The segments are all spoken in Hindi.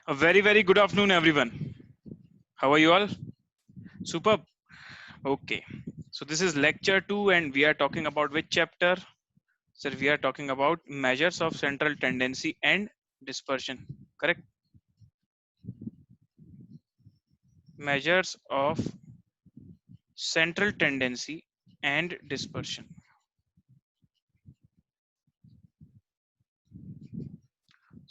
A very, very good afternoon, everyone. How are you all? Superb. Okay. So this is lecture 2 and we are talking about which chapter? Sir, we are talking about measures of central tendency and dispersion. Correct? Measures of central tendency and dispersion.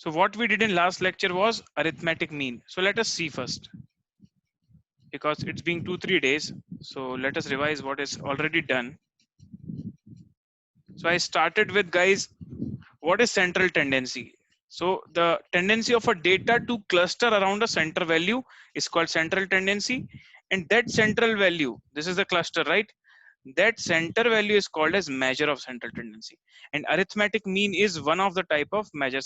So what we did in last lecture was arithmetic mean. So let us see first, because it's been 2-3 days. So let us revise what is already done. So I started with, guys, what is central tendency? So the tendency of a data to cluster around a center value is called central tendency, and that central value, this is the cluster, right? That center value is called as measure of central tendency, and arithmetic mean is one of the type of measure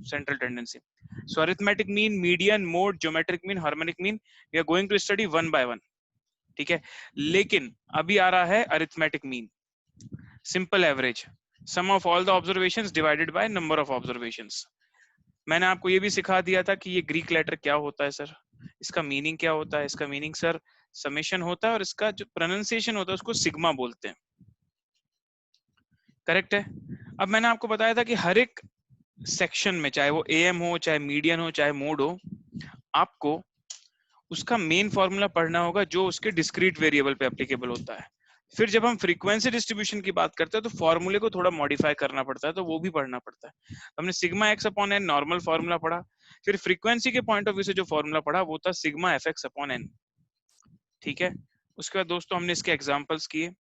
central tendency. So arithmetic mean, median, mode, geometric mean, harmonic mean, we are going to study one by one. ठीक है, लेकिन अभी आ रहा है arithmetic mean, simple average, sum of all the observations divided by number of observations. मैंने आपको ये भी सिखा दिया था कि ये ग्रीक लेटर क्या होता है सर, इसका मीनिंग क्या होता है. इसका मीनिंग सर समेशन होता है और इसका जो प्रोनाउंसिएशन होता है उसको सिग्मा बोलते हैं. करेक्ट है. अब मैंने आपको बताया था कि हर एक सेक्शन में, चाहे वो एएम हो, चाहे मीडियन हो, चाहे मोड हो, आपको उसका मेन फॉर्मूला पढ़ना होगा जो उसके डिस्क्रीट वेरिएबल पे एप्लीकेबल होता है. फिर जब हम फ्रीक्वेंसी डिस्ट्रीब्यूशन की बात करते हैं तो फॉर्मूले को थोड़ा मॉडिफाई करना पड़ता है, तो वो भी पढ़ना पड़ता है. हमने sigma x upon N normal formula पढ़ा. फिर फ्रीक्वेंसी के पॉइंट ऑफ व्यू से जो फॉर्मूला पढ़ा वो था sigma F X upon N. ठीक है. उसके बाद दोस्तों हमने इसके एग्जांपल्स किए.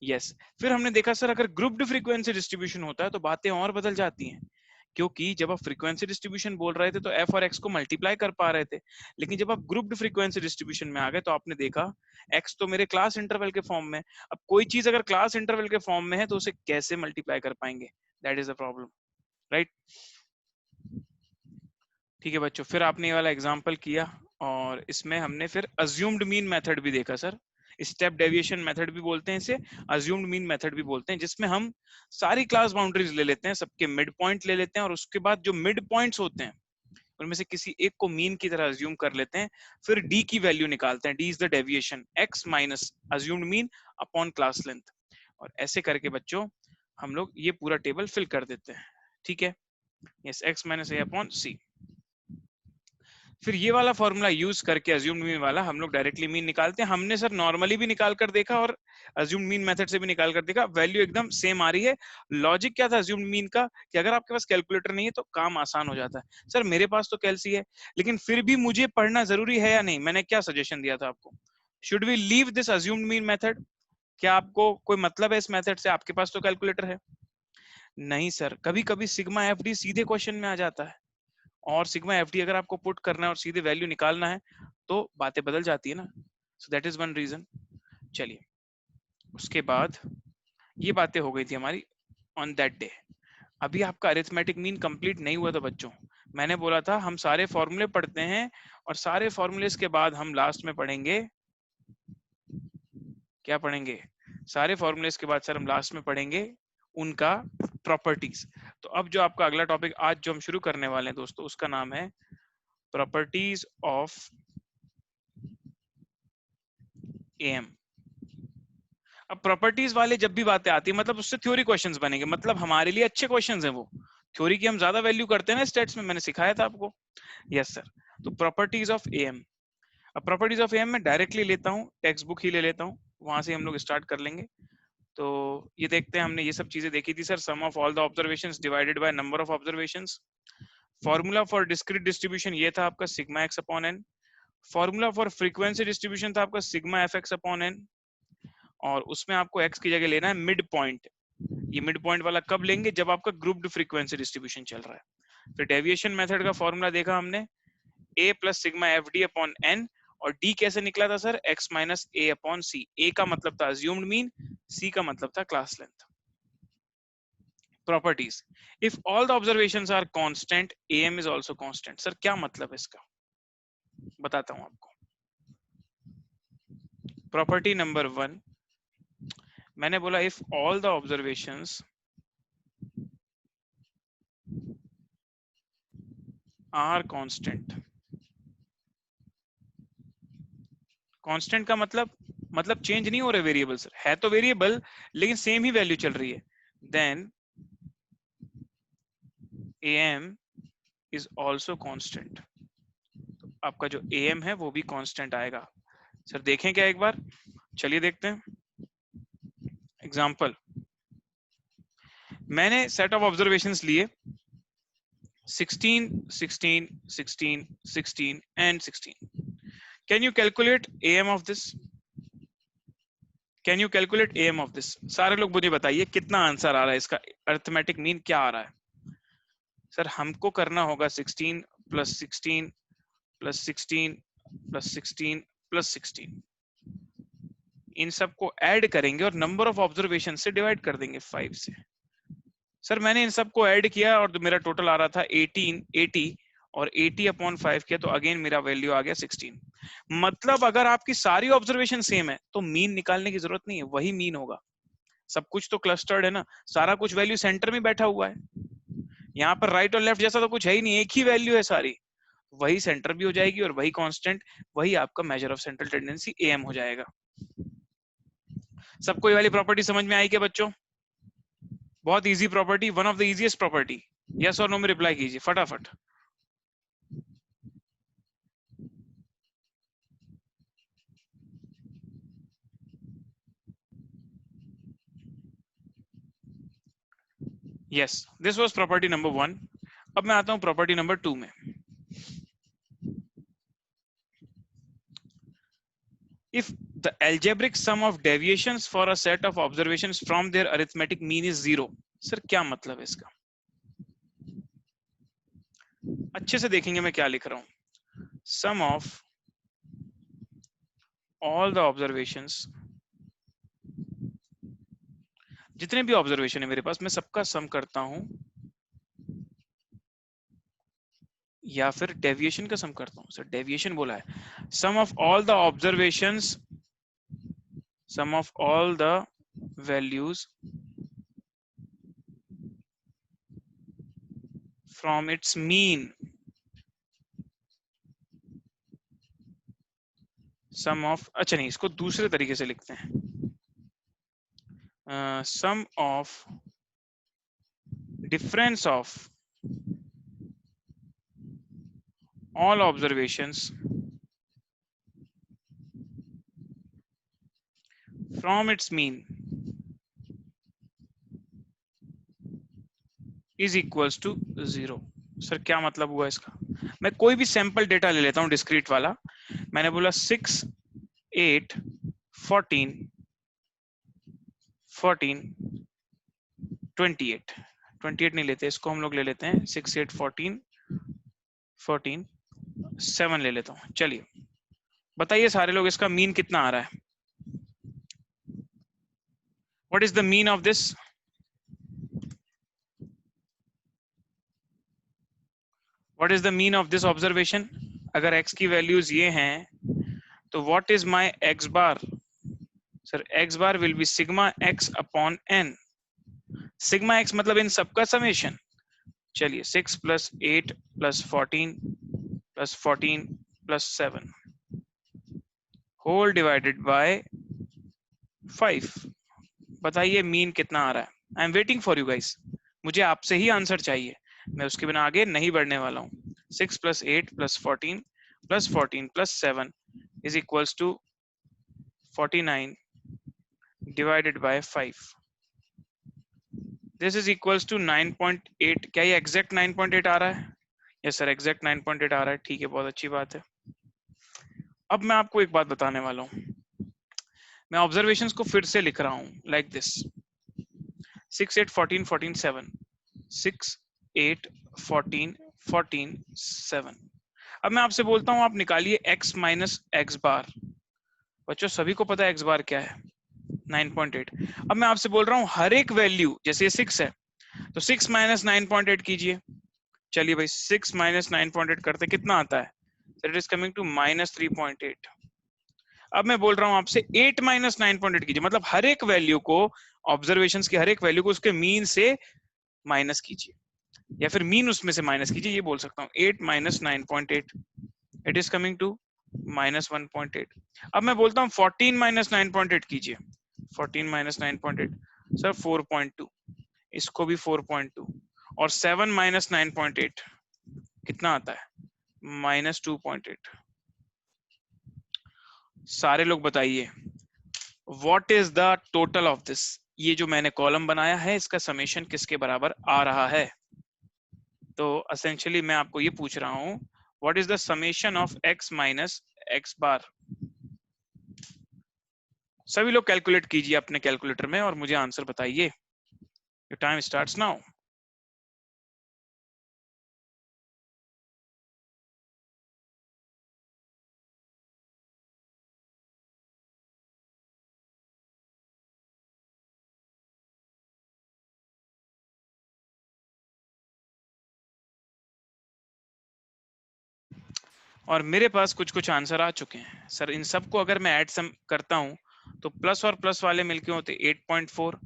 यस. फिर हमने देखा सर अगर ग्रुप्ड फ्रीक्वेंसी डिस्ट्रीब्यूशन होता है तो बातें और बदल जाती हैं, क्योंकि जब आप फ्रीक्वेंसी डिस्ट्रीब्यूशन बोल रहे थे तो एफ और एक्स को मल्टीप्लाई कर पा रहे थे, लेकिन जब आप ग्रुप्ड फ्रीक्वेंसी डिस्ट्रीब्यूशन में आ गए तो आपने देखा एक्स तो मेरे क्लास इंटरवल के फॉर्म में. अब कोई चीज अगर क्लास इंटरवल के फॉर्म में है तो उसे कैसे मल्टीप्लाई कर पाएंगे? That is the problem, right. ठीक है बच्चों, फिर आपने ये वाला एग्जांपल किया और इसमें हमने फिर अज्यूम्ड मीन मेथड भी देखा सर. स्टेप डेविएशन मेथड भी बोलते हैं इसे, अज्यूम्ड मीन मेथड भी बोलते हैं, जिसमें हम सारी क्लास बाउंड्रीज ले लेते हैं, सबके मिड पॉइंट ले लेते हैं और उसके बाद जो मिड पॉइंट्स होते हैं उनमें से किसी एक को मीन की तरह अज्यूम कर लेते हैं. फिर डी की वैल्यू निकालते हैं. D is the deviation, x minus assumed mean upon class length, और ऐसे करके बच्चों हम लोग ये पूरा टेबल फिल कर देते हैं. ठीक है. Yes, x minus A upon सी. फिर ये वाला फॉर्मूला यूज करके अज्यूम्ड मीन वाला हम लोग डायरेक्टली मीन निकालते हैं. हमने सर नॉर्मली भी निकाल कर देखा और अज्यूम्ड मीन मेथड से भी निकाल कर देखा, वैल्यू एकदम सेम आ रही है. लॉजिक क्या था अज्यूम्ड मीन का कि अगर आपके पास कैलकुलेटर नहीं है तो काम आसान हो जाता है. सर मेरे पास तो कैलसी है, लेकिन फिर भी मुझे पढ़ना जरूरी है या नहीं? मैंने क्या सजेशन दिया था आपको? Should we leave this assumed mean method? क्या आपको कोई मतलब है इस मेथड से? आपके पास तो कैलकुलेटर है. नहीं सर, कभी कभी सिग्मा एफ डी सीधे क्वेश्चन में आ जाता है, और सिग्मा एफ डी अगर आपको पुट करना है और सीधे वैल्यू निकालना है तो बातें बदल जाती है ना. So that is one reason. चलिए, उसके बाद ये बातें हो गई थी हमारी ऑन दैट डे. अभी आपका अरिथमेटिक मीन कंप्लीट नहीं हुआ था बच्चों. मैंने बोला था हम सारे फॉर्मूले पढ़ते हैं और सारे फॉर्मूले के बाद हम लास्ट में पढ़ेंगे, क्या पढ़ेंगे? सारे फॉर्मूले के बाद सर हम लास्ट में पढ़ेंगे उनका प्रॉपर्टीज. तो अब जो आपका अगला टॉपिक आज जो हम शुरू करने वाले हैं दोस्तों, उसका नाम है प्रॉपर्टीज ऑफ एम. अब प्रॉपर्टीज वाले जब भी बातें आती है मतलब उससे थ्योरी क्वेश्चंस बनेंगे, मतलब हमारे लिए अच्छे क्वेश्चंस हैं वो. थ्योरी की हम ज्यादा वैल्यू करते हैं ना स्टेट्स में, मैंने सिखाया था आपको. Yes sir. तो प्रॉपर्टीज ऑफ एम. अब प्रॉपर्टीज ऑफ एम में डायरेक्टली लेता हूँ, टेक्स्ट बुक ही ले लेता हूँ, वहां से हम लोग स्टार्ट कर लेंगे. तो ये देखते हैं, हमने ये सब चीजें देखी थी sir. Sum of all the observations divided by number of observations. Formula for discrete distribution ये था आपका sigma x upon N. Formula for frequency distribution था आपका sigma F X upon N, और उसमें आपको एक्स की जगह लेना है मिड पॉइंट. ये मिड पॉइंट वाला कब लेंगे? जब आपका ग्रुप्ड फ्रीक्वेंसी डिस्ट्रीब्यूशन चल रहा है. फिर डेविएशन मेथड का फॉर्मूला देखा हमने, a plus sigma F D upon N, और d कैसे निकला था sir? x minus A upon C. a का मतलब था अज्यूम्ड मीन, c का मतलब था class length. Properties, if all the observations are constant am is also constant. Sir क्या मतलब है इसका? बताता हूं आपको. प्रॉपर्टी नंबर 1, मैंने बोला if all the observations are constant, constant का मतलब चेंज नहीं हो रहे वेरिएबल सर, है तो वेरिएबल लेकिन सेम ही वैल्यू चल रही है, then am is also constant. आपका जो am है वो भी कांस्टेंट आएगा। सर देखें क्या एक बार, चलिए देखते हैं एग्जांपल। मैंने सेट ऑफ ऑब्जर्वेशंस लिए 16, 16, 16, 16 and 16. Can you calculate am of this? Can you calculate am of this? सारे लोग मुझे बताइए कितना आंसर आ रहा है इसका, अरिथमेटिक मीन क्या आ रहा है। सर हमको करना होगा 16 प्लस 16 प्लस 16 प्लस 16 प्लस 16, इन सबको ऐड करेंगे और नंबर ऑफ ऑब्जर्वेशन से डिवाइड कर देंगे 5 से। सर मैंने इन सबको ऐड किया और मेरा टोटल आ रहा था 80 और 80/5 किया तो अगेन मेरा वैल्यू आ गया 16। मतलब अगर आपकी सारी ऑब्जर्वेशन सेम है तो मीन निकालने की जरूरत नहीं है, वही मीन होगा। सब कुछ तो क्लस्टर्ड है ना, सारा कुछ वैल्यू सेंटर में बैठा हुआ है। यहाँ पर राइट और लेफ्ट जैसा तो कुछ है ही नहीं, एक ही वैल्यू है सारी, वही सेंटर भी हो जाएगी और वही कांस्टेंट, वही आपका major of central tendency am हो जाएगा। सबको ये वाली प्रॉपर्टी समझ में आई क्या बच्चों? बहुत easy property, one of the easiest property. Yes और नो में रिप्लाई कीजिए फटाफट। Yes, this was property number 1। अब मैं आता हूं प्रॉपर्टी नंबर 2 में। If the algebraic sum of deviations for a set of observations from their arithmetic mean is 0, sir क्या मतलब है इसका? अच्छे से देखेंगे मैं क्या लिख रहा हूं। Sum of all the observations, जितने भी ऑब्जर्वेशन है मेरे पास मैं सबका सम करता हूं या फिर डेविएशन का सम करता हूं। सर डेविएशन बोला है। Sum of all the observations, sum of all the values from its mean, sum of, अच्छा नहीं इसको दूसरे तरीके से लिखते हैं, sum of difference of all observations from its mean is equals to 0। Sir क्या मतलब हुआ इसका? मैं कोई भी सैंपल डेटा ले लेता हूं डिस्क्रीट वाला। मैंने बोला 6, 8, 14, 14, 28, 28 नहीं लेते इसको, हम लोग ले लेते हैं 6, 8, 14, 14, 7 ले लेता हूं। चलिए बताइए सारे लोग इसका मीन कितना आ रहा है? What is the mean of this? What is the mean of this observation? अगर x की वैल्यूज ये हैं तो what is my x bar? Sir x bar will be sigma x upon n। Sigma x मतलब इन सबका समेशन। चलिए 6 plus 8 plus 14 plus 14 plus 7 whole divided by 5। बताइए मीन कितना आ रहा है? I am waiting for you guys, मुझे आपसे ही आंसर चाहिए, मैं उसके बिना आगे नहीं बढ़ने वाला हूं। 6 plus 8 plus 14 plus 14 plus 7 is equals to 49 divided by 5। This is equals to 9.8। क्या ये एग्जैक्ट 9.8 आ रहा है? यस सर एग्जैक्ट 9.8 आ रहा है। ठीक है, बहुत अच्छी बात है। अब मैं आपको एक बात बताने वाला हूं। मैं ऑब्जर्वेशंस को फिर से लिख रहा हूं लाइक दिस 6, 8, 14, 14, 7, 6, 8, 14, 14, 7। अब मैं आपसे बोलता हूं आप निकालिए x माइनस एक्स बार। बच्चों सभी को पता है x बार क्या है, 9.8। अब मैं आपसे बोल रहा हूं हर एक वैल्यू, जैसे 6 है तो 6 माइनस 9.8 कीजिए। चलिए भाई 6 माइनस 9.8 करते कितना आता है? It is coming to minus 3.8। अब मैं बोल रहा हूं आपसे 8 माइनस 9.8 कीजिए, मतलब हर एक वैल्यू को, ऑब्जर्वेशंस की हर एक वैल्यू को उसके मीन से माइनस कीजिए या फिर मीन उसमें से माइनस कीजिए, ये बोल सकता हूं 8 minus 9.8 it is coming to -1.8। अब मैं बोलता हूँ 14 माइनस 9.8 कीजिए। 14 माइनस 9.8 सर 4.2, इसको भी 4.2, और 7 माइनस 9.8 कितना आता है? -2.8। सारे लोग बताइए what is the total of this. ये जो मैंने कॉलम बनाया है इसका समेशन किसके बराबर आ रहा है? तो एसेंशियली मैं आपको ये पूछ रहा हूं what is the summation of x minus x bar. सभी लोग कैलकुलेट कीजिए अपने कैलकुलेटर में और मुझे आंसर बताइए। Your time starts now. और मेरे पास कुछ कुछ आंसर आ चुके हैं सर। इन सबको अगर मैं ऐड सम करता हूं तो प्लस और प्लस वाले मिलके होते 8.4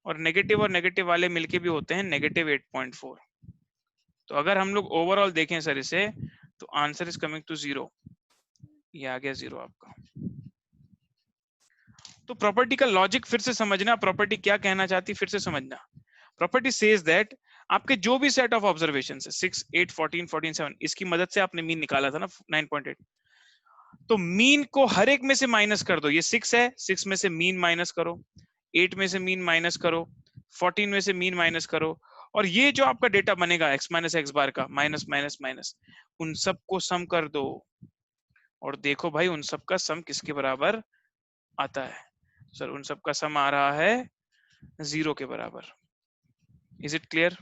और नेगेटिव वाले मिलके भी होते हैं -8.4। तो अगर हम लोग ओवरऑल देखें सर इसे, तो आंसर इज कमिंग टू 0। ये आ गया 0 आपका। तो प्रॉपर्टी का लॉजिक फिर से समझना, प्रॉपर्टी क्या कहना चाहती फिर से समझना। प्रॉपर्टी सेज दैट आपके जो भी सेट ऑफ ऑब्जर्वेशन है 6, 8, 14, 14, 7, इसकी मदद से आपने मीन निकाला था ना 9.8, तो मीन को हर एक में से माइनस कर दो। ये 6 है, 6 में से मीन माइनस करो, 8 में से मीन माइनस करो, 14 में से मीन माइनस करो, और ये जो आपका डेटा बनेगा x माइनस एक्स बार का माइनस माइनस माइनस, उन सबको सम कर दो और देखो भाई उन सब का सम किसके बराबर आता है। सर उन सब का सम आ रहा है 0 के बराबर। Is it clear?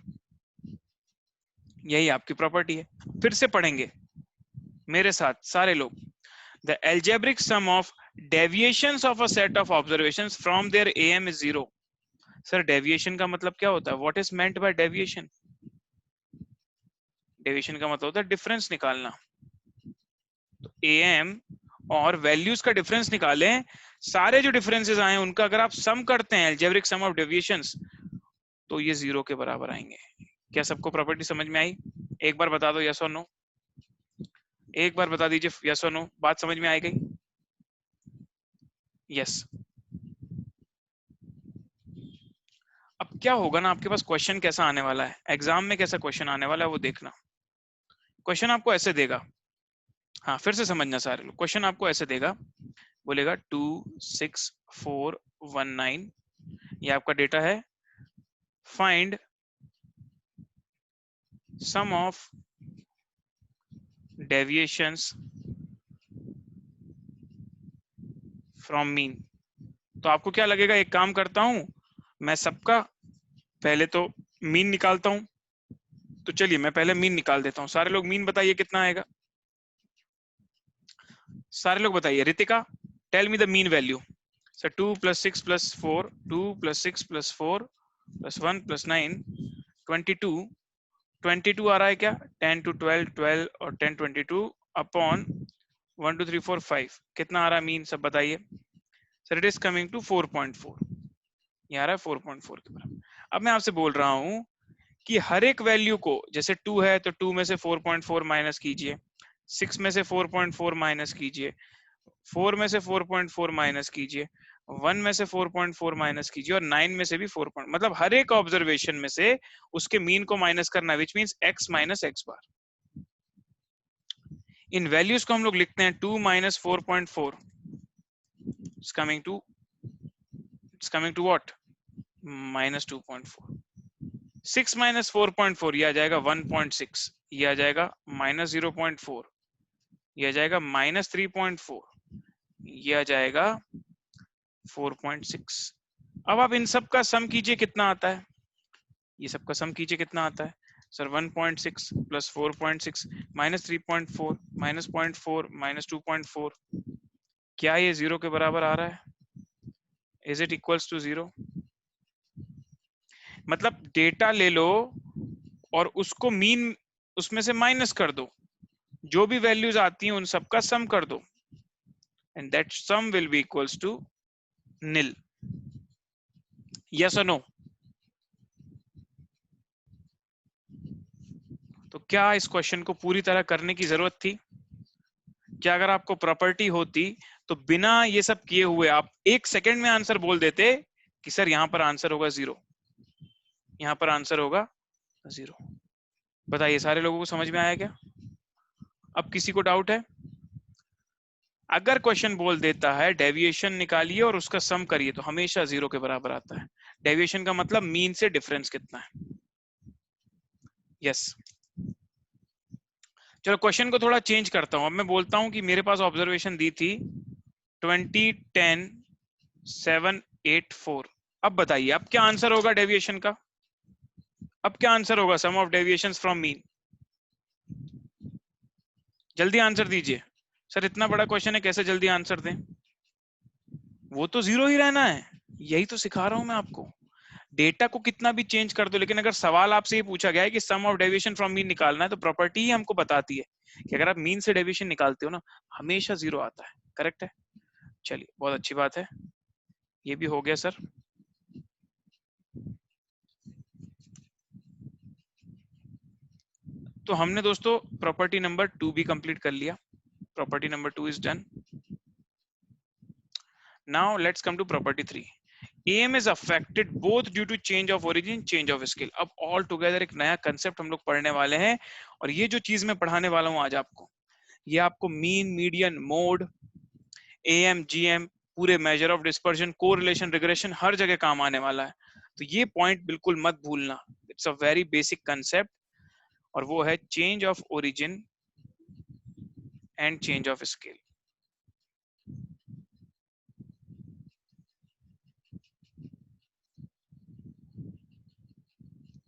यही आपकी प्रॉपर्टी है। फिर से पढ़ेंगे मेरे साथ सारे लोग। The algebraic sum of deviations of a set of observations from their am is 0। Sir deviation का मतलब क्या होता है? What is meant by deviation? Deviation का मतलब होता है डिफरेंस निकालना। तो am और वैल्यूज का डिफरेंस निकालें, सारे जो डिफरेंसेस आए उनका अगर आप सम करते हैं algebraic sum of deviations, तो ये 0 के बराबर आएंगे। क्या सबको प्रॉपर्टी समझ में आई? एक बार बता दो यस और नो। एक बार बता दीजिए यस और नो। बात समझ में आई गई? यस। अब क्या होगा ना, आपके पास क्वेश्चन कैसा आने वाला है, एग्जाम में कैसा क्वेश्चन आने वाला है वो देखना। क्वेश्चन आपको ऐसे देगा, हाँ फिर से समझना सारे लोग। क्वेश्चन आपको ऐसे देगा, बोलेगा 26419, ये आपका डेटा है। Find sum of deviations from mean. तो आपको क्या लगेगा, एक काम करता हूं मैं सबका पहले तो मीन निकालता हूं। तो चलिए मैं पहले मीन निकाल देता हूं। सारे लोग मीन बताइए कितना आएगा। सारे लोग बताइए। Ritika tell me the mean value. Sir 2 + 6 + 4, 2 + 6 + 4 + 1 + 9 22। 22 आ रहा है क्या? 10 to 12, 12 और 10, 22 अपॉन 1 2 3 4 5 कितना आ रहा है मीन? सब बताइए। Sir it is coming to 4.4। ये आ रहा है 4.4 के बराबर। अब मैं आपसे बोल रहा हूं कि हर एक वैल्यू को, जैसे 2 है तो 2 में से 4.4 माइनस कीजिए, 6 में से 4.4 माइनस कीजिए, 4 में से 4.4 माइनस कीजिए, 1 में से 4.4 माइनस कीजिए, और 9 में से भी 4 मतलब हर एक ऑब्जर्वेशन में से उसके मीन को माइनस करना, which means x minus x bar. इन वैल्यूज को हम लोग लिखते हैं 2 minus 4.4 it's coming to what? -2.4। 6 minus 4.4 ये आ जाएगा 1.6, ये आ जाएगा -0.4, ये आ जाएगा -3.4, ये आ जाएगा 4.6। अब आप इन सब का सम कीजिए कितना आता है। ये सब का सम कीजिए कितना आता है। सर 1.6 + 4.6 -3.4 -0.4 -2.4, क्या ये 0 के बराबर आ रहा है? Is it equals to 0? मतलब डेटा ले लो और उसको मीन उसमें से माइनस कर दो, जो भी वैल्यूज आती हैं उन सब का सम कर दो, and that sum will be equals to nil. Yes और नो? तो क्या इस क्वेश्चन को पूरी तरह करने की जरूरत थी? क्या अगर आपको प्रॉपर्टी होती तो बिना ये सब किए हुए आप 1 सेकंड में आंसर बोल देते कि सर यहां पर आंसर होगा 0, यहां पर आंसर होगा 0। बताइए सारे लोगों को समझ में आया क्या? अब किसी को डाउट है? अगर क्वेश्चन बोल देता है डेविएशन निकालिए और उसका सम करिए तो हमेशा 0 के बराबर आता है। डेविएशन का मतलब मीन से डिफरेंस कितना है। यस। चलो क्वेश्चन को थोड़ा चेंज करता हूं। अब मैं बोलता हूं कि मेरे पास ऑब्जर्वेशन दी थी 20, 10, 7, 8, 4। अब बताइए अब क्या आंसर होगा डेविएशन का? अब क्या आंसर होगा सम ऑफ डेविएशंस फ्रॉम मीन? जल्दी आंसर दीजिए। सर इतना बड़ा क्वेश्चन है कैसे जल्दी आंसर दें? वो तो 0 ही रहना है, यही तो सिखा रहा हूं मैं आपको। डेटा को कितना भी चेंज कर दो, लेकिन अगर सवाल आपसे ये पूछा गया है कि सम ऑफ डेविएशन फ्रॉम मीन निकालना है तो प्रॉपर्टी ही हमको बताती है कि अगर आप मीन से डेविएशन निकालते हो ना हमेशा 0 आता है। करेक्ट है? चलिए बहुत अच्छी बात है, ये भी हो गया सर। तो हमने दोस्तों प्रॉपर्टी नंबर 2 भी कंप्लीट कर लिया। Property number 2 is done. Now let's come to property 3। AM is affected both due to change of origin, change of scale। अब ऑल टुगेदर एक नया कंसेप्ट हम लोग पढ़ने वाले हैं, और ये जो चीज मैं पढ़ाने वाला हूं आज आपको, ये आपको mean, median, mode, AM, GM, पूरे measure of dispersion, correlation, regression हर जगह काम आने वाला है। तो ये पॉइंट बिल्कुल मत भूलना, it's a very basic concept, और वो है change of origin and change of scale.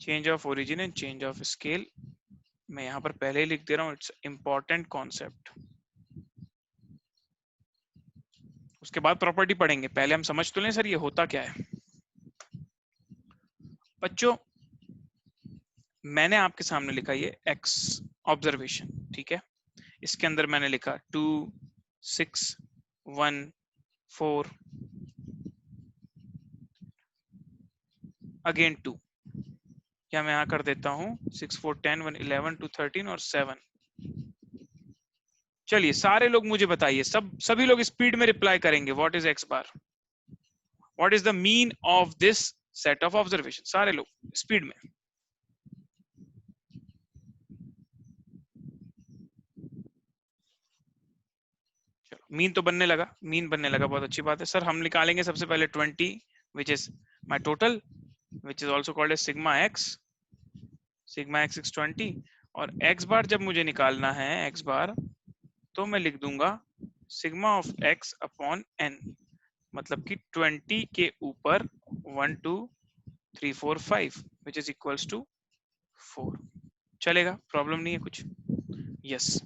Change of origin and change of scale मैं यहां पर पहले ही लिख दे रहा हूं, इट्स इंपॉर्टेंट कॉन्सेप्ट। उसके बाद प्रॉपर्टी पढ़ेंगे, पहले हम समझ तो लें सर ये होता क्या है। बच्चों मैंने आपके सामने लिखा ये एक्स ऑब्जर्वेशन, ठीक है। इसके अंदर मैंने लिखा 2, 6, 1, 4, अगेन 2, या मैं यहां कर देता हूं 6, 4, 10, 1, 11, 2, 13 और 7। चलिए सारे लोग मुझे बताइए, सभी लोग स्पीड में रिप्लाई करेंगे, what is x bar, what is the mean of this set of observation. सारे लोग स्पीड में। चलो मीन तो बनने लगा, मीन बनने लगा, बहुत अच्छी बात है। सर हम निकालेंगे सबसे पहले 20 which is my total, which is also called as sigma X. Sigma X is 20, और एक्स बार जब मुझे निकालना है एक्स बार, तो मैं लिख दूंगा sigma of X upon N, मतलब कि 20 के ऊपर 1, 2, 3, 4, 5 विच इज इक्वल्स टू 4। चलेगा, प्रॉब्लम नहीं है कुछ। यस।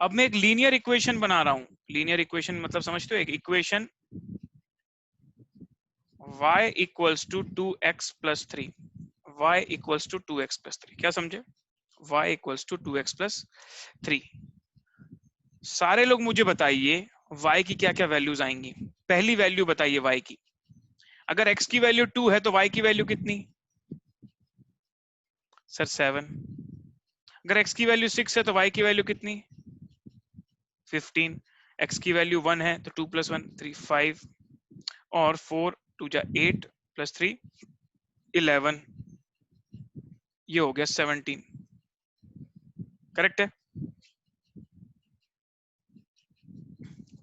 अब मैं एक लीनियर इक्वेशन बना रहा हूं। लीनियर इक्वेशन मतलब समझते हो, एक equation y equals to 2x plus 3, y equals to 2x plus 3। क्या समझे? y equals to 2x plus 3। सारे लोग मुझे बताइए y की क्या क्या वैल्यूज आएंगी। पहली वैल्यू बताइए y की। अगर x की वैल्यू 2 है तो y की वैल्यू कितनी? सर 7। अगर x की वैल्यू 6 है तो y की वैल्यू कितनी? 15। x की वैल्यू 1 है तो 2 + 1 3, 5, और 4 2 जा 8 प्लस 3 11, ये हो गया 17। करेक्ट है?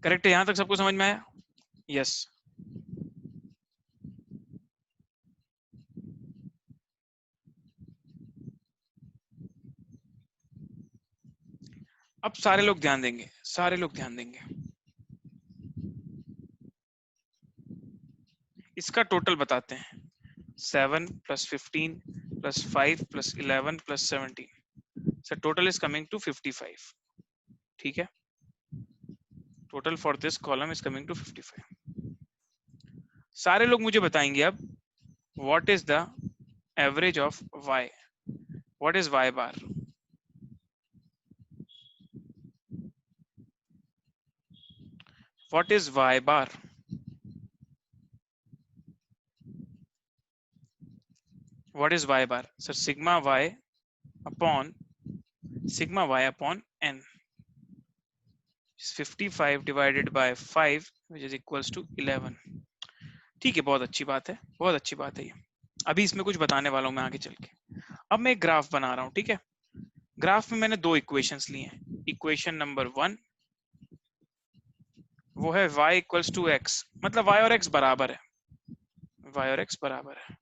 करेक्ट है? यहां तक सबको समझ में आया? यस। अब सारे लोग ध्यान देंगे, सारे लोग ध्यान देंगे। इसका टोटल बताते हैं, 7 + 15 + 5 + 11 + 17। Sir total is coming to 55। ठीक है, total for this column is coming to 55। सारे लोग मुझे बताएंगे अब what is the average of y, what is y bar. What is y bar? What is y bar? Sir sigma y upon n। 55 divided by 5 which is equals to 11। ठीक है, बहुत अच्छी बात है, बहुत अच्छी बात है ये। अभी इसमें कुछ बताने वाला हूं मैं आगे चल के। अब मैं एक ग्राफ बना रहा हूं, ठीक है। ग्राफ में मैंने दो इक्वेशंस लिए हैं। इक्वेशन नंबर 1 वो है y इक्वल्स टू x, मतलब y और x बराबर है, y और x बराबर है।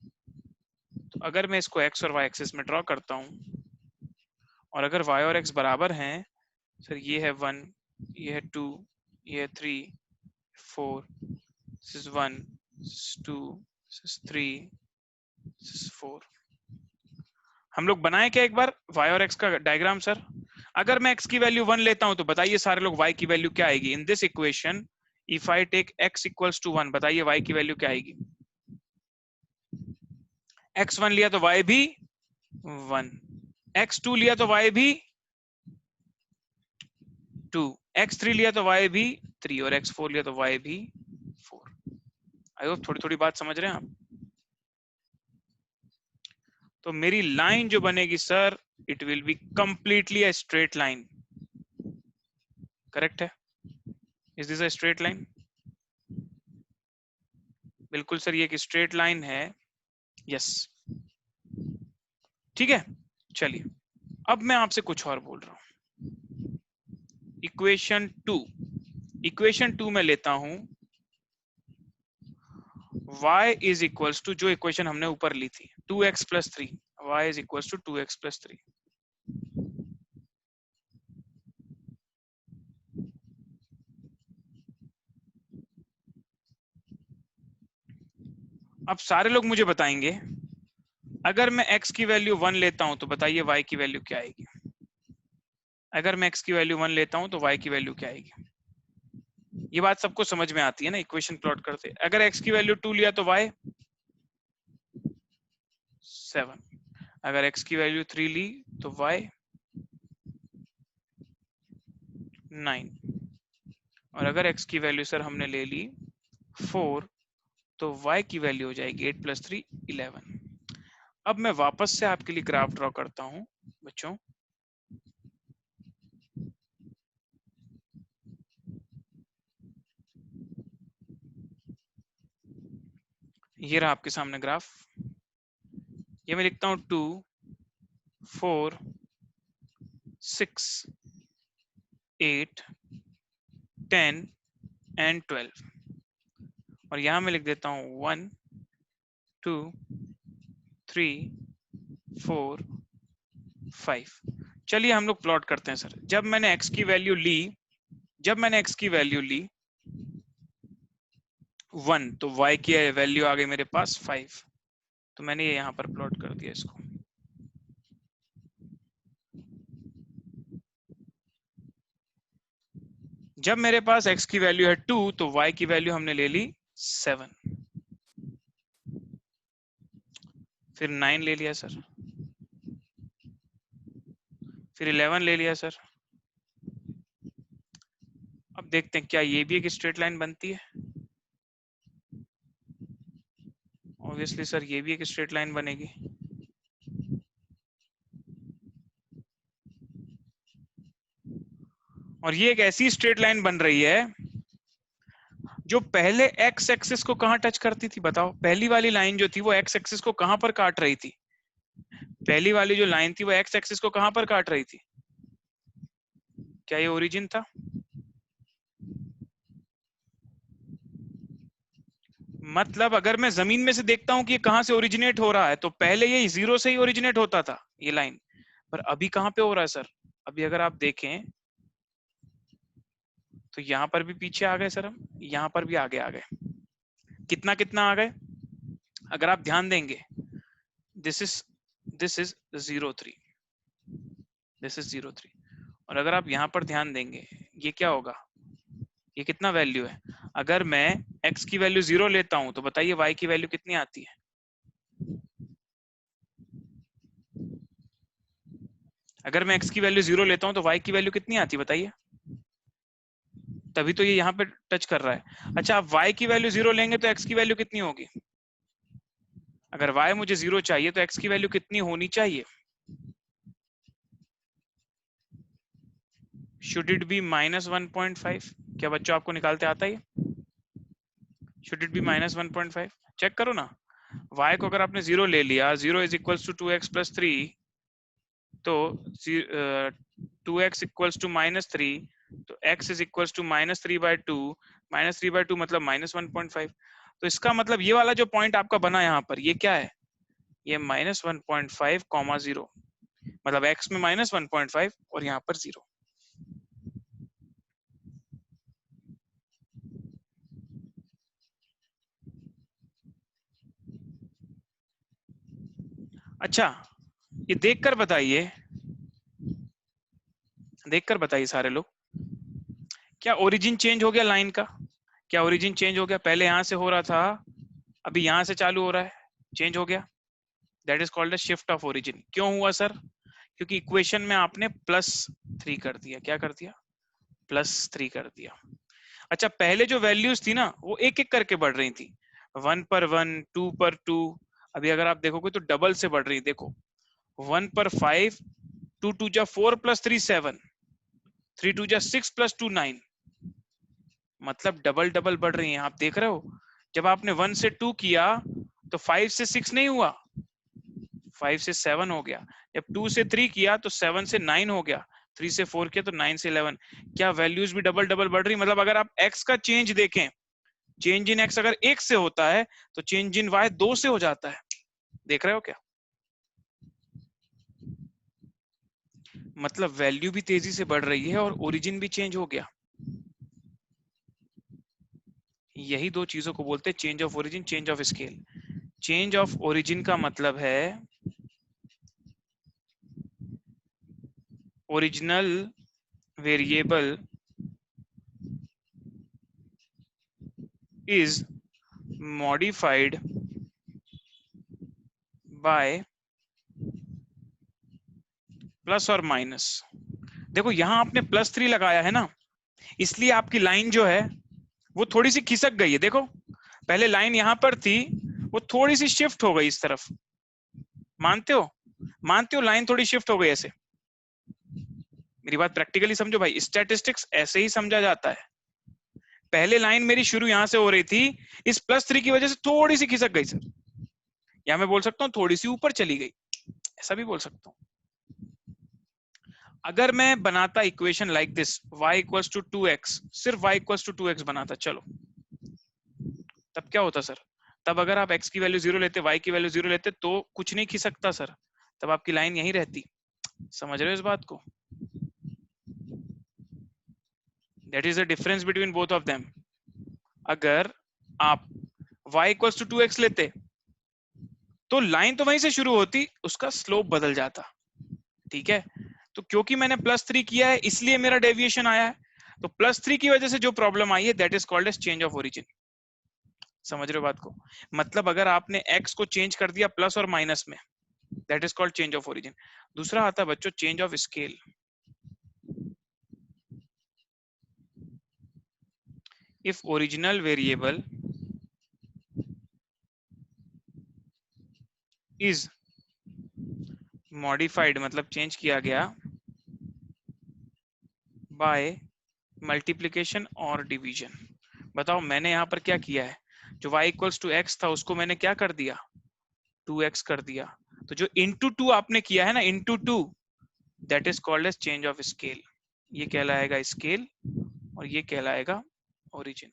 तो अगर मैं इसको x और y एक्सिस में ड्रॉ करता हूं, और अगर y और x बराबर हैं, सर ये है 1, ये है 2, ये है 3, 4, this is 1, this is 2, this is 3, this is 4। हम लोग बनाए क्या एक बार y और x का डायग्राम सर? अगर मैं x की वैल्यू 1 लेता हूं तो बताइए सारे लोग y की वैल्यू क्या आएगी in this equation? If I take x equals to 1, बताइए y की वैल्यू क्या आएगी? x1 लिया तो y भी 1, x2 लिया तो y भी 2, x3 लिया तो y भी 3 और x4 लिया तो y भी 4। आई होप थोड़ी थोड़ी बात समझ रहे हैं आप। तो मेरी लाइन जो बनेगी sir, it will be completely a straight line. Correct है? Is this a straight line? बिल्कुल सर, ये एक स्ट्रेट लाइन है। यस, ठीक है। चलिए, अब मैं आपसे कुछ और बोल रहा हूं। इक्वेशन 2 में लेता हूं y इज इक्वल्स टू, जो इक्वेशन हमने ऊपर ली थी 2x plus 3, y is equals to 2x plus 3। अब सारे लोग मुझे बताएंगे, अगर मैं x की वैल्यू 1 लेता हूं तो बताइए y की वैल्यू क्या आएगी? अगर मैं x की वैल्यू 1 लेता हूं तो y की वैल्यू क्या आएगी? ये बात सबको समझ में आती है ना इक्वेशन प्लॉट करते। अगर x की वैल्यू 2 लिया तो y 7, अगर x की वैल्यू 3 ली तो y 9, और अगर x की वैल्यू सर हमने ले ली 4 तो y की वैल्यू हो जाएगी 8 प्लस 3 11। अब मैं वापस से आपके लिए ग्राफ ड्रॉ करता हूं बच्चों। ये रहा आपके सामने ग्राफ। ये मैं लिखता हूं 2, 4, 6, 8, 10 एंड 12, और यहां मैं लिख देता हूं 1, 2, 3, 4, 5। चलिए हम लोग प्लॉट करते हैं सर। जब मैंने x की वैल्यू ली 1 तो y की वैल्यू आ गई मेरे पास 5, तो मैंने ये यहां पर प्लॉट कर दिया इसको। जब मेरे पास x की वैल्यू है 2 तो y की वैल्यू हमने ले ली 7, फिर 9 ले लिया सर, फिर 11 ले लिया सर। अब देखते हैं क्या ये भी एक स्ट्रेट लाइन बनती है। ऑब्वियसली सर ये भी एक स्ट्रेट लाइन बनेगी। और ये एक ऐसी स्ट्रेट लाइन बन रही है जो पहले एक्स एक्सिस को कहां टच करती थी? बताओ, पहली वाली लाइन जो थी वो एक्स एक्सिस को कहां पर काट रही थी? पहली वाली जो लाइन थी वो एक्स एक्सिस को कहां पर काट रही थी? क्या ये ओरिजिन था? मतलब अगर मैं जमीन में से देखता हूं कि ये कहां से ओरिजिनेट हो रहा है तो पहले ये 0 से ही ओरिजिनेट होता था ये लाइन, पर अभी कहां पे हो रहा है सर? अभी अगर आप देखें तो यहां पर भी पीछे आ गए सर, हम यहां पर भी आगे आ गए। कितना कितना आ गए अगर आप ध्यान देंगे? दिस इज 0 3, दिस इज 0 3, और अगर आप यहां पर ध्यान देंगे ये क्या होगा? ये कितना वैल्यू है? अगर मैं x की वैल्यू 0 लेता हूं तो बताइए y की वैल्यू कितनी आती है? अगर मैं x की वैल्यू 0 लेता हूं तो y की वैल्यू कितनी आती है बताइए? तभी तो ये यहाँ पे टच कर रहा है। अच्छा, आप y की वैल्यू 0 लेंगे तो x की वैल्यू कितनी होगी? अगर y मुझे 0 चाहिए तो x की वैल्यू कितनी होनी चाहिए? Should it be -1.5? क्या बच्चों आपको निकालते आता है? Should it be -1.5? चेक करो ना। y को अगर आपने 0 ले लिया, 0 इज इक्वल्स टू 2x + 3, तो 2x इक्वल्स टू -3, तो x इज इक्वल्स टू -3/2, -3/2 मतलब -1.5। तो इसका मतलब ये वाला जो पॉइंट आपका बना यहाँ पर, ये क्या है? ये -1.5, 0, मतलब x में -1.5 और यहाँ पर 0। अच्छा, ये देखकर बताइए सारे लोग, क्या ओरिजिन चेंज हो गया लाइन का? क्या ओरिजिन चेंज हो गया? पहले यहां से हो रहा था, अभी यहां से चालू हो रहा है, चेंज हो गया। That is called a shift of origin. क्यों हुआ सर? क्योंकि इक्वेशन में आपने +3 कर दिया। क्या कर दिया? +3 कर दिया। अच्छा, पहले जो वैल्यूज थी ना, वो एक एक करके बढ़ रही थी, 1 पर 1, 2 पर 2। अभी अगर आप देखोगे तो डबल से बढ़ रही। देखो, 1 पर 5, 2 2 जा 4 + 3 7, 3 2 जा 6 + 2 9, मतलब डबल डबल बढ़ रही हैं। आप देख रहे हो, जब आपने 1 से 2 किया तो 5 से 6 नहीं हुआ, 5 से 7 हो गया। जब 2 से 3 किया तो 7 से 9 हो गया, 3 से 4 किया तो 9 से 11। क्या वैल्यूज भी डबल डबल बढ़ रही? मतलब अगर आप x का चेंज देखें, चेंज इन x अगर 1 से होता है तो चेंज इन y 2 से हो जाता है। देख रहे हो क्या? मतलब वैल्यू भी तेजी से बढ़ रही है और ओरिजिन भी चेंज हो गया। यही दो चीजों को बोलते हैं change of origin, change of scale. Change of origin का मतलब है original variable is modified by plus और माइनस। देखो यहां आपने +3 लगाया है ना, इसलिए आपकी लाइन जो है वो थोड़ी सी खिसक गई है। देखो, पहले लाइन यहां पर थी, वो थोड़ी सी शिफ्ट हो गई इस तरफ। मानते हो? मानते हो लाइन थोड़ी शिफ्ट हो गई ऐसे? मेरी बात प्रैक्टिकली समझो भाई, स्टैटिस्टिक्स ऐसे ही समझा जाता है। पहले लाइन मेरी शुरू यहां से हो रही थी, इस +3 की वजह से थोड़ी सी खिसक गई सर, या मैं बोल सकता हूँ थोड़ी सी ऊपर चली गई, ऐसा भी बोल सकता हूँ। अगर मैं बनाता equation like this, y equals to 2x, सिर्फ y इक्वल्स टू 2x बनाता, चलो, तब क्या होता सर? तब अगर आप x की वैल्यू 0 लेते, y की वैल्यू 0 लेते, तो कुछ नहीं खिसकता सर, तब आपकी लाइन यहीं रहती। समझ रहे हो इस बात को? That is the difference between both of them. अगर आप y इक्वल्स टू 2x लेते तो लाइन तो वहीं से शुरू होती, उसका स्लोप बदल जाता। ठीक है, तो क्योंकि मैंने +3 किया है इसलिए मेरा डेविएशन आया है, तो +3 की वजह से जो प्रॉब्लम आई है that is called as change of origin. समझ रहे हो बात को? मतलब अगर आपने x को चेंज कर दिया प्लस और माइनस में, that is called change of origin. दूसरा आता है बच्चों change of scale. If original variable is modified, मतलब चेंज किया गया, बाय मल्टीप्लीकेशन और डिवीजन। बताओ मैंने यहां पर क्या किया है? जो y इक्वल्स टू x था उसको मैंने क्या कर दिया? 2x कर दिया। तो जो इंटू 2 आपने किया है ना, into 2, that is called as change of scale. ये कहलाएगा स्केल और ये कहलाएगा ओरिजिन।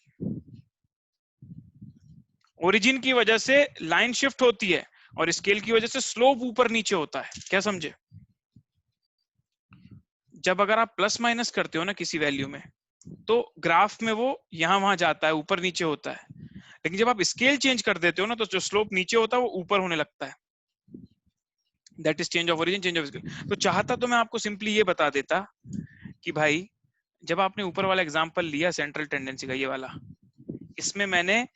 ओरिजिन की वजह से लाइन शिफ्ट होती है और स्केल की वजह से स्लोप ऊपर नीचे होता है। क्या समझे? जब अगर आप प्लस माइनस करते हो ना किसी वैल्यू में, तो ग्राफ में वो यहां वहां जाता है, ऊपर नीचे होता है। लेकिन जब आप स्केल चेंज कर देते हो ना, तो जो स्लोप नीचे होता है वो ऊपर होने लगता है। That is change of origin, change of scale. तो चाहता तो मैं आपको सिंपली ये बता देता कि भाई, जब आपने ऊपर वाला एग्जांपल लिया सेंट्रल टेंडेंसी का, ये वाला, इसमें मैंने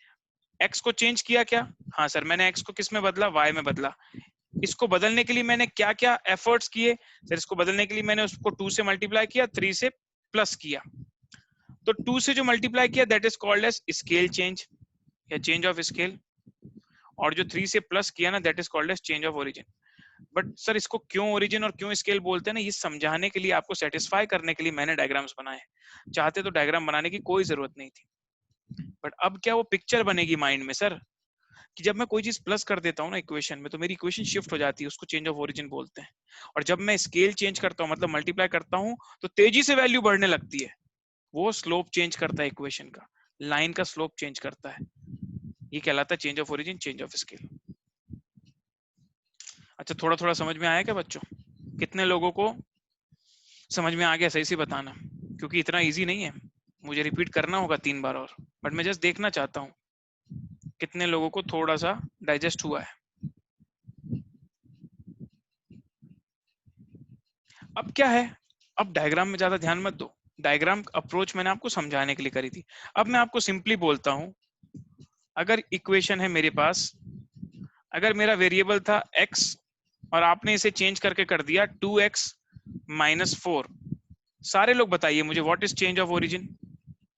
x को चेंज किया क्या? हाँ सर, मैंने x को किस में बदला? y में बदला। इसको बदलने के लिए मैंने क्या क्या एफर्ट्स किए? सर इसको बदलने के लिए मैंने उसको 2 से मल्टीप्लाई किया, 3 से प्लस किया। तो 2 से जो मल्टीप्लाई किया that is called as scale change या चेंज ऑफ स्केल, और जो 3 से प्लस किया ना that is called as change of origin. But sir इसको क्यों ओरिजिन और क्यों स्केल बोलते हैं ना, ये समझाने के लिए, आपको सेटिस्फाई करने के लिए मैंने डायग्राम्स बनाए। चाहते तो डायग्राम बनाने की कोई जरूरत नहीं थी, बट अब क्या वो पिक्चर बनेगी माइंड में सर, कि जब मैं कोई चीज प्लस कर देता हूँ ना इक्वेशन में, तो मेरी इक्वेशन शिफ्ट हो जाती है, उसको चेंज ऑफ ओरिजिन बोलते हैं। और जब मैं स्केल चेंज करता हूँ, मतलब मल्टीप्लाई करता हूँ, तो तेजी से वैल्यू बढ़ने लगती है। वो स्लोप चेंज करता है इक्वेशन का, लाइन का स्लोप चेंज करता है। ये कहलाता है change of origin, change of scale. अच्छा, थोड़ा थोड़ा समझ में आया क्या बच्चों? कितने लोगों को समझ में आ गया सही से बताना, क्योंकि इतना इजी नहीं है, मुझे रिपीट करना होगा 3 बार और। बट मैं जस्ट देखना चाहता हूँ कितने लोगों को थोड़ा सा डाइजेस्ट हुआ है। अब क्या है, अब डायग्राम में ज्यादा ध्यान मत दो, डायग्राम अप्रोच मैंने आपको समझाने के लिए करी थी। अब मैं आपको सिंपली बोलता हूं, अगर इक्वेशन है मेरे पास, अगर मेरा वेरिएबल था x और आपने इसे चेंज करके कर दिया 2x माइनस 4, सारे लोग बताइए मुझे what is change of origin,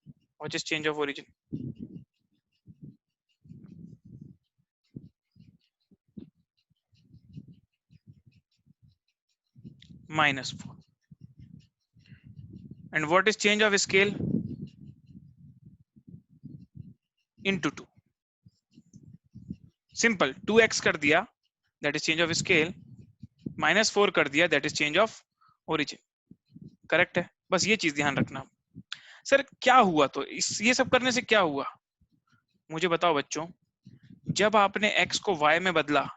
what is change of origin? -4। And what is change of scale? Into 2। Simple, 2x कर दिया that is change of scale, -4 कर दिया that is change of origin. Correct है, बस ये चीज ध्यान रखना। सर क्या हुआ, तो इस ये सब करने से क्या हुआ मुझे बताओ बच्चों? जब आपने x को y में बदला,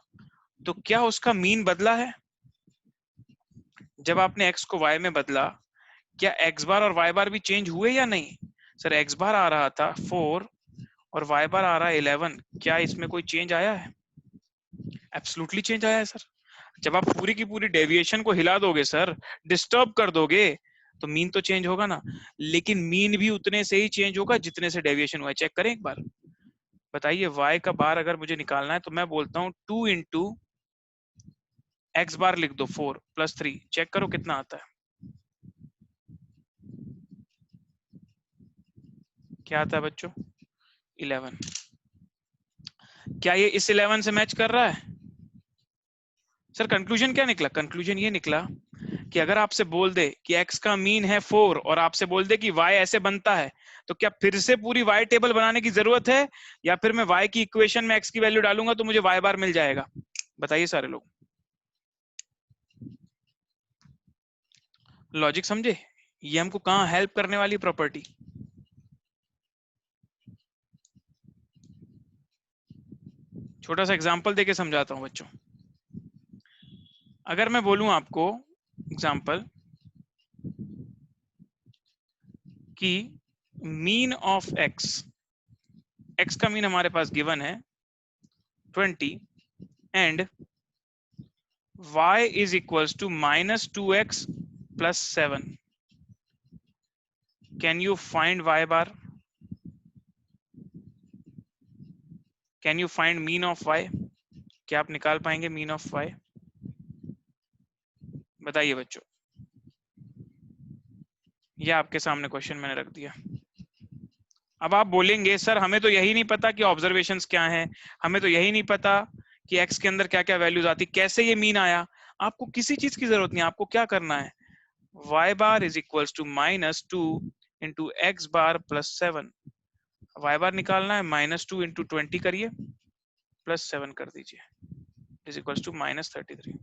तो क्या उसका मीन बदला है? जब आपने x को y में बदला, क्या x बार और y बार भी चेंज हुए या नहीं? सर x बार आ रहा था 4 और y बार आ रहा है 11, क्या इसमें कोई चेंज आया है? एब्सोल्युटली चेंज आया है सर। जब आप पूरी की पूरी डेविएशन को हिला दोगे सर, डिस्टर्ब कर दोगे, तो मीन तो चेंज होगा ना। लेकिन मीन भी उतने से ही चेंज होगा जितने से डेविएशन हुआ है। चेक करें एक बार, बताइए y का बार अगर मुझे निकालना है, तो मैं बोलता हूँ 2 इंटू एक्स बार लिख दो 4 + 3, चेक करो कितना आता है। क्या आता है बच्चों? 11। क्या ये इस 11 से मैच कर रहा है? सर कंक्लूजन क्या निकला? कंक्लूजन ये निकला कि अगर आपसे बोल दे कि x का मीन है 4 और आपसे बोल दे कि y ऐसे बनता है, तो क्या फिर से पूरी y टेबल बनाने की जरूरत है, या फिर मैं y की इक्वेशन में x की वैल्यू डालूंगा तो मुझे y बार मिल जाएगा? बताइए सारे लोग, लॉजिक समझे? ये हमको कहाँ हेल्प करने वाली प्रॉपर्टी? छोटा सा एग्जांपल देके समझाता हूँ बच्चों। अगर मैं बोलूं आपको एग्जांपल कि मीन ऑफ x का मीन हमारे पास गिवन है 20 and y is equals to -2x plus 7. Can you find y bar? Can you find mean of y? क्या आप निकाल पाएंगे मीन ऑफ y? बताइए बच्चों, ये आपके सामने क्वेश्चन मैंने रख दिया। अब आप बोलेंगे सर हमें तो यही नहीं पता कि ऑब्जर्वेशंस क्या हैं, हमें तो यही नहीं पता कि x के अंदर क्या क्या वैल्यूज आती, कैसे ये मीन आया? आपको किसी चीज की जरूरत नहीं, आपको क्या करना है, y bar is equals to -2 into x bar plus 7। y bar निकालना है, -2 इंटू 20 करिए प्लस 7 कर दीजिए, is equals to -33।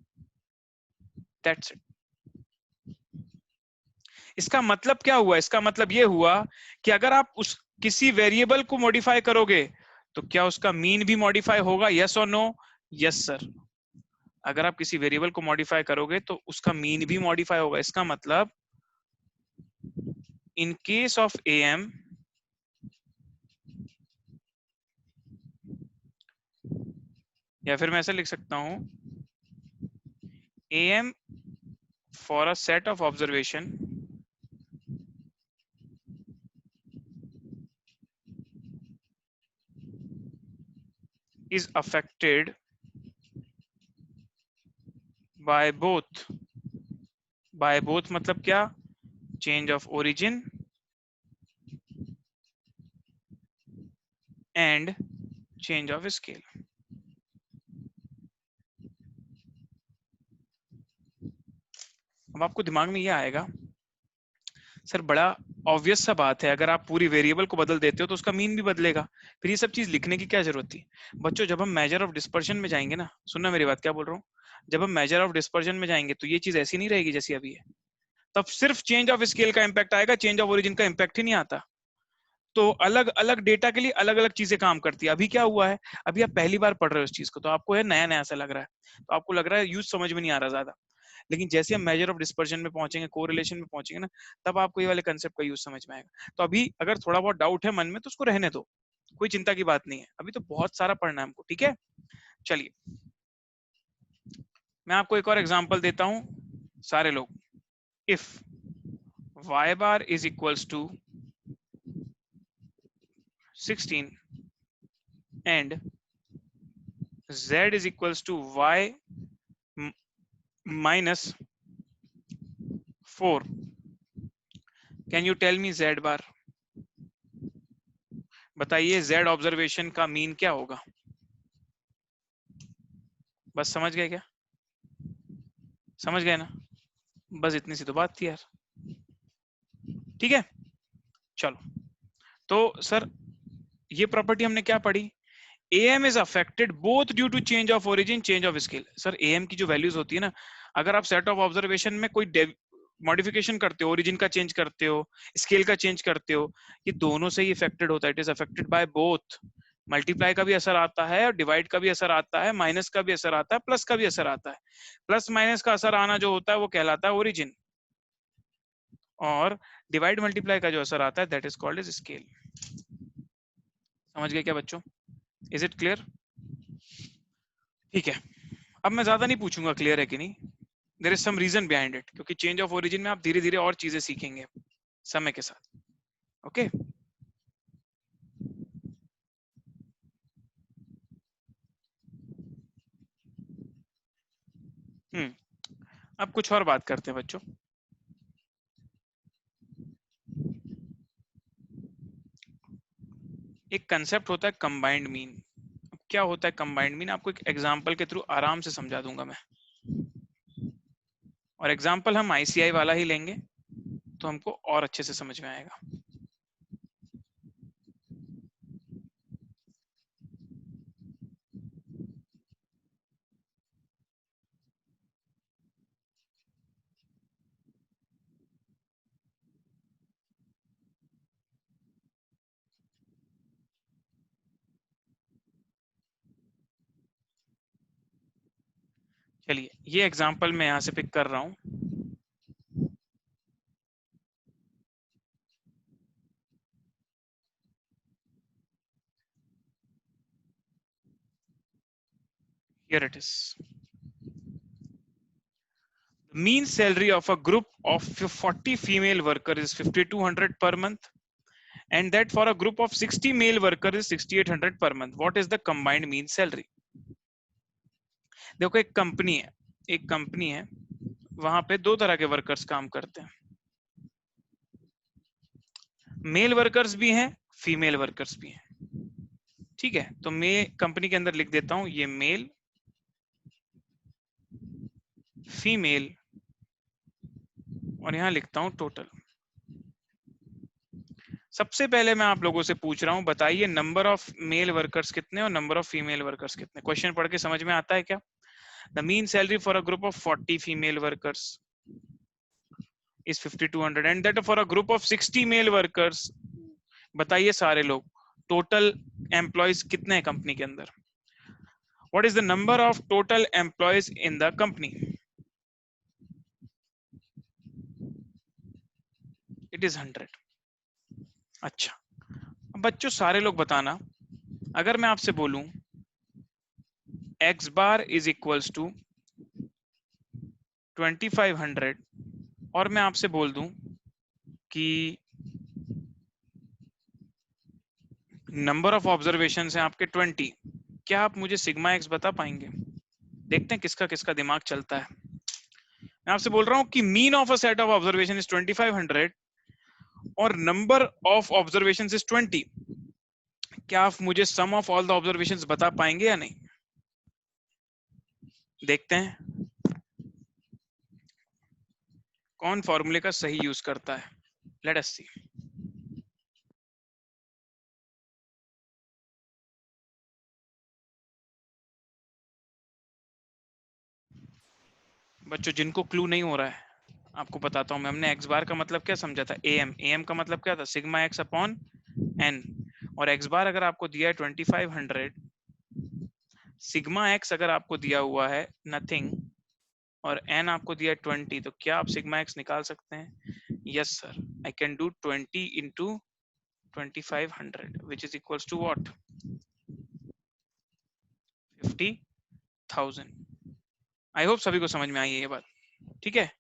That's it. इसका मतलब क्या हुआ? इसका मतलब ये हुआ कि अगर आप उस किसी वेरिएबल को मॉडिफाई करोगे, तो क्या उसका मीन भी मॉडिफाई होगा? यस और नो? Yes sir. अगर आप किसी वेरिएबल को मॉडिफाई करोगे तो उसका मीन भी मॉडिफाई होगा। इसका मतलब इन केस ऑफ am, या फिर मैं ऐसे लिख सकता हूं, am for a set of observation is affected by both मतलब क्या? Change of origin and change of scale. अब आपको दिमाग में ये आएगा, सर बड़ा ऑब्वियस सा बात है, अगर आप पूरी वेरिएबल को बदल देते हो तो उसका मीन भी बदलेगा, फिर ये सब चीज लिखने की क्या जरूरत थी। बच्चों जब हम मेजर ऑफ डिस्पर्शन में जाएंगे ना, सुनना मेरी बात क्या बोल रहा हूँ, जब हम मेजर ऑफ डिस्पर्शन में जाएंगे तो ये चीज ऐसी नहीं रहेगी जैसी अभी है, तब सिर्फ चेंज ऑफ स्केल का इंपैक्ट आएगा, चेंज ऑफ ओरिजिन का इंपैक्ट ही नहीं आता। तो अलग अलग डेटा के लिए अलग अलग चीजें काम करती है। अभी क्या हुआ है, अभी आप पहली बार पढ़ रहे हो इस चीज को, तो आपको है नया नया सा लग रहा है, तो आपको लग रहा है यूज समझ में नहीं आ रहा ज्यादा, लेकिन जैसे हम मेजर ऑफ डिस्पर्शन में पहुंचेंगे, कोरिलेशन में पहुंचेंगे ना, तब आपको ये वाले कंसेप्ट का यूज समझ में आएगा। तो अभी अगर थोड़ा बहुत डाउट है मन में तो उसको रहने दो, कोई चिंता की बात नहीं है, अभी तो बहुत सारा पढ़ना है हमको, ठीक है। चलिए मैं आपको एक और एग्जांपल देता हूं, सारे लोग, if y bar is equals to 16 and z is equals to y minus 4, can you tell me z bar? बताइए z ऑब्जर्वेशन का मीन क्या होगा, बस समझ गए क्या, समझ गए ना, बस इतनी सी तो बात थी यार, ठीक है। चलो तो सर ये प्रॉपर्टी हमने क्या पढ़ी, AM is affected both due to change of origin, change of scale। Sir AM की जो वैल्यूज होती है ना, अगर आप सेट ऑफ ऑब्जर्वेशन में कोई मॉडिफिकेशन करते हो, ओरिजिन का चेंज करते हो, स्केल का चेंज करते हो, ये दोनों से ही इफेक्टेड होता है, it is affected by both. Multiply का भी असर आता है और डिवाइड का भी असर आता है, माइनस का भी असर आता है, प्लस का भी असर आता है। प्लस माइनस का असर आना जो होता है वो कहलाता है ओरिजिन, और डिवाइड मल्टीप्लाई का जो असर आता है that is called as scale. समझ गए क्या बच्चों, इज इट क्लियर? ठीक है, अब मैं ज्यादा नहीं पूछूंगा क्लियर है कि नहीं, there is some reason behind it, क्योंकि चेंज ऑफ ओरिजिन में आप धीरे धीरे और चीजें सीखेंगे समय के साथ, ओके। अब कुछ और बात करते हैं बच्चों। एक कंसेप्ट होता है कंबाइंड मीन। क्या होता है कंबाइंड मीन, आपको एक एग्जांपल के थ्रू आराम से समझा दूंगा मैं, और एग्जांपल हम ICI वाला ही लेंगे तो हमको और अच्छे से समझ में आएगा। चलिए ये एग्जांपल मैं यहां से पिक कर रहा हूं, here it is. Mean salary of a group of 40 female workers is 5200 per month, and that for a group of 60 male workers is 6800 per month. What is the combined mean salary? देखो एक कंपनी है, एक कंपनी है, वहां पे दो तरह के वर्कर्स काम करते हैं, मेल वर्कर्स भी हैं, फीमेल वर्कर्स भी हैं, ठीक है। तो मैं कंपनी के अंदर लिख देता हूं ये मेल, फीमेल, और यहां लिखता हूं टोटल। सबसे पहले मैं आप लोगों से पूछ रहा हूं, बताइए नंबर ऑफ मेल वर्कर्स कितने और नंबर ऑफ फीमेल वर्कर्स कितने। क्वेश्चन पढ़ के समझ में आता है क्या? The mean salary for a group of 40 female workers is 5200 and that for a group of 60 male workers. बताइए सारे लोग, टोटल एम्प्लॉयज कितने हैं कंपनी के अंदर? What is the number of total employees in the company? It is 100। अच्छा, अब बच्चों सारे लोग बताना, अगर मैं आपसे बोलूं x bar is equals to 2500 और मैं आपसे बोल दूं कि नंबर ऑफ ऑब्जर्वेशन है आपके 20, क्या आप मुझे सिग्मा एक्स बता पाएंगे? देखते हैं किसका किसका दिमाग चलता है। मैं आपसे बोल रहा हूं कि mean of a set of observation is 2500 और नंबर ऑफ ऑब्जर्वेशन इज 20, क्या आप मुझे सम ऑफ ऑल द ऑब्जर्वेशंस बता पाएंगे या नहीं? देखते हैं। कौन फॉर्मूले का सही यूज करता है? लेट अस सी। बच्चों जिनको क्लू नहीं हो रहा है आपको बताता हूं मैं। हमने एक्स बार का मतलब क्या समझा था? एम। एम का मतलब क्या था? Sigma x upon N. और एक्स बार अगर आपको दिया है 2500, सिग्मा एक्स अगर आपको दिया हुआ है नथिंग, और एन आपको दिया है 20, तो क्या आप सिग्मा एक्स निकाल सकते हैं? Yes sir, I can do 20 into 2500 which is equals to what? 50,000। I hope सभी को समझ में आई है ये बात। ठीक है,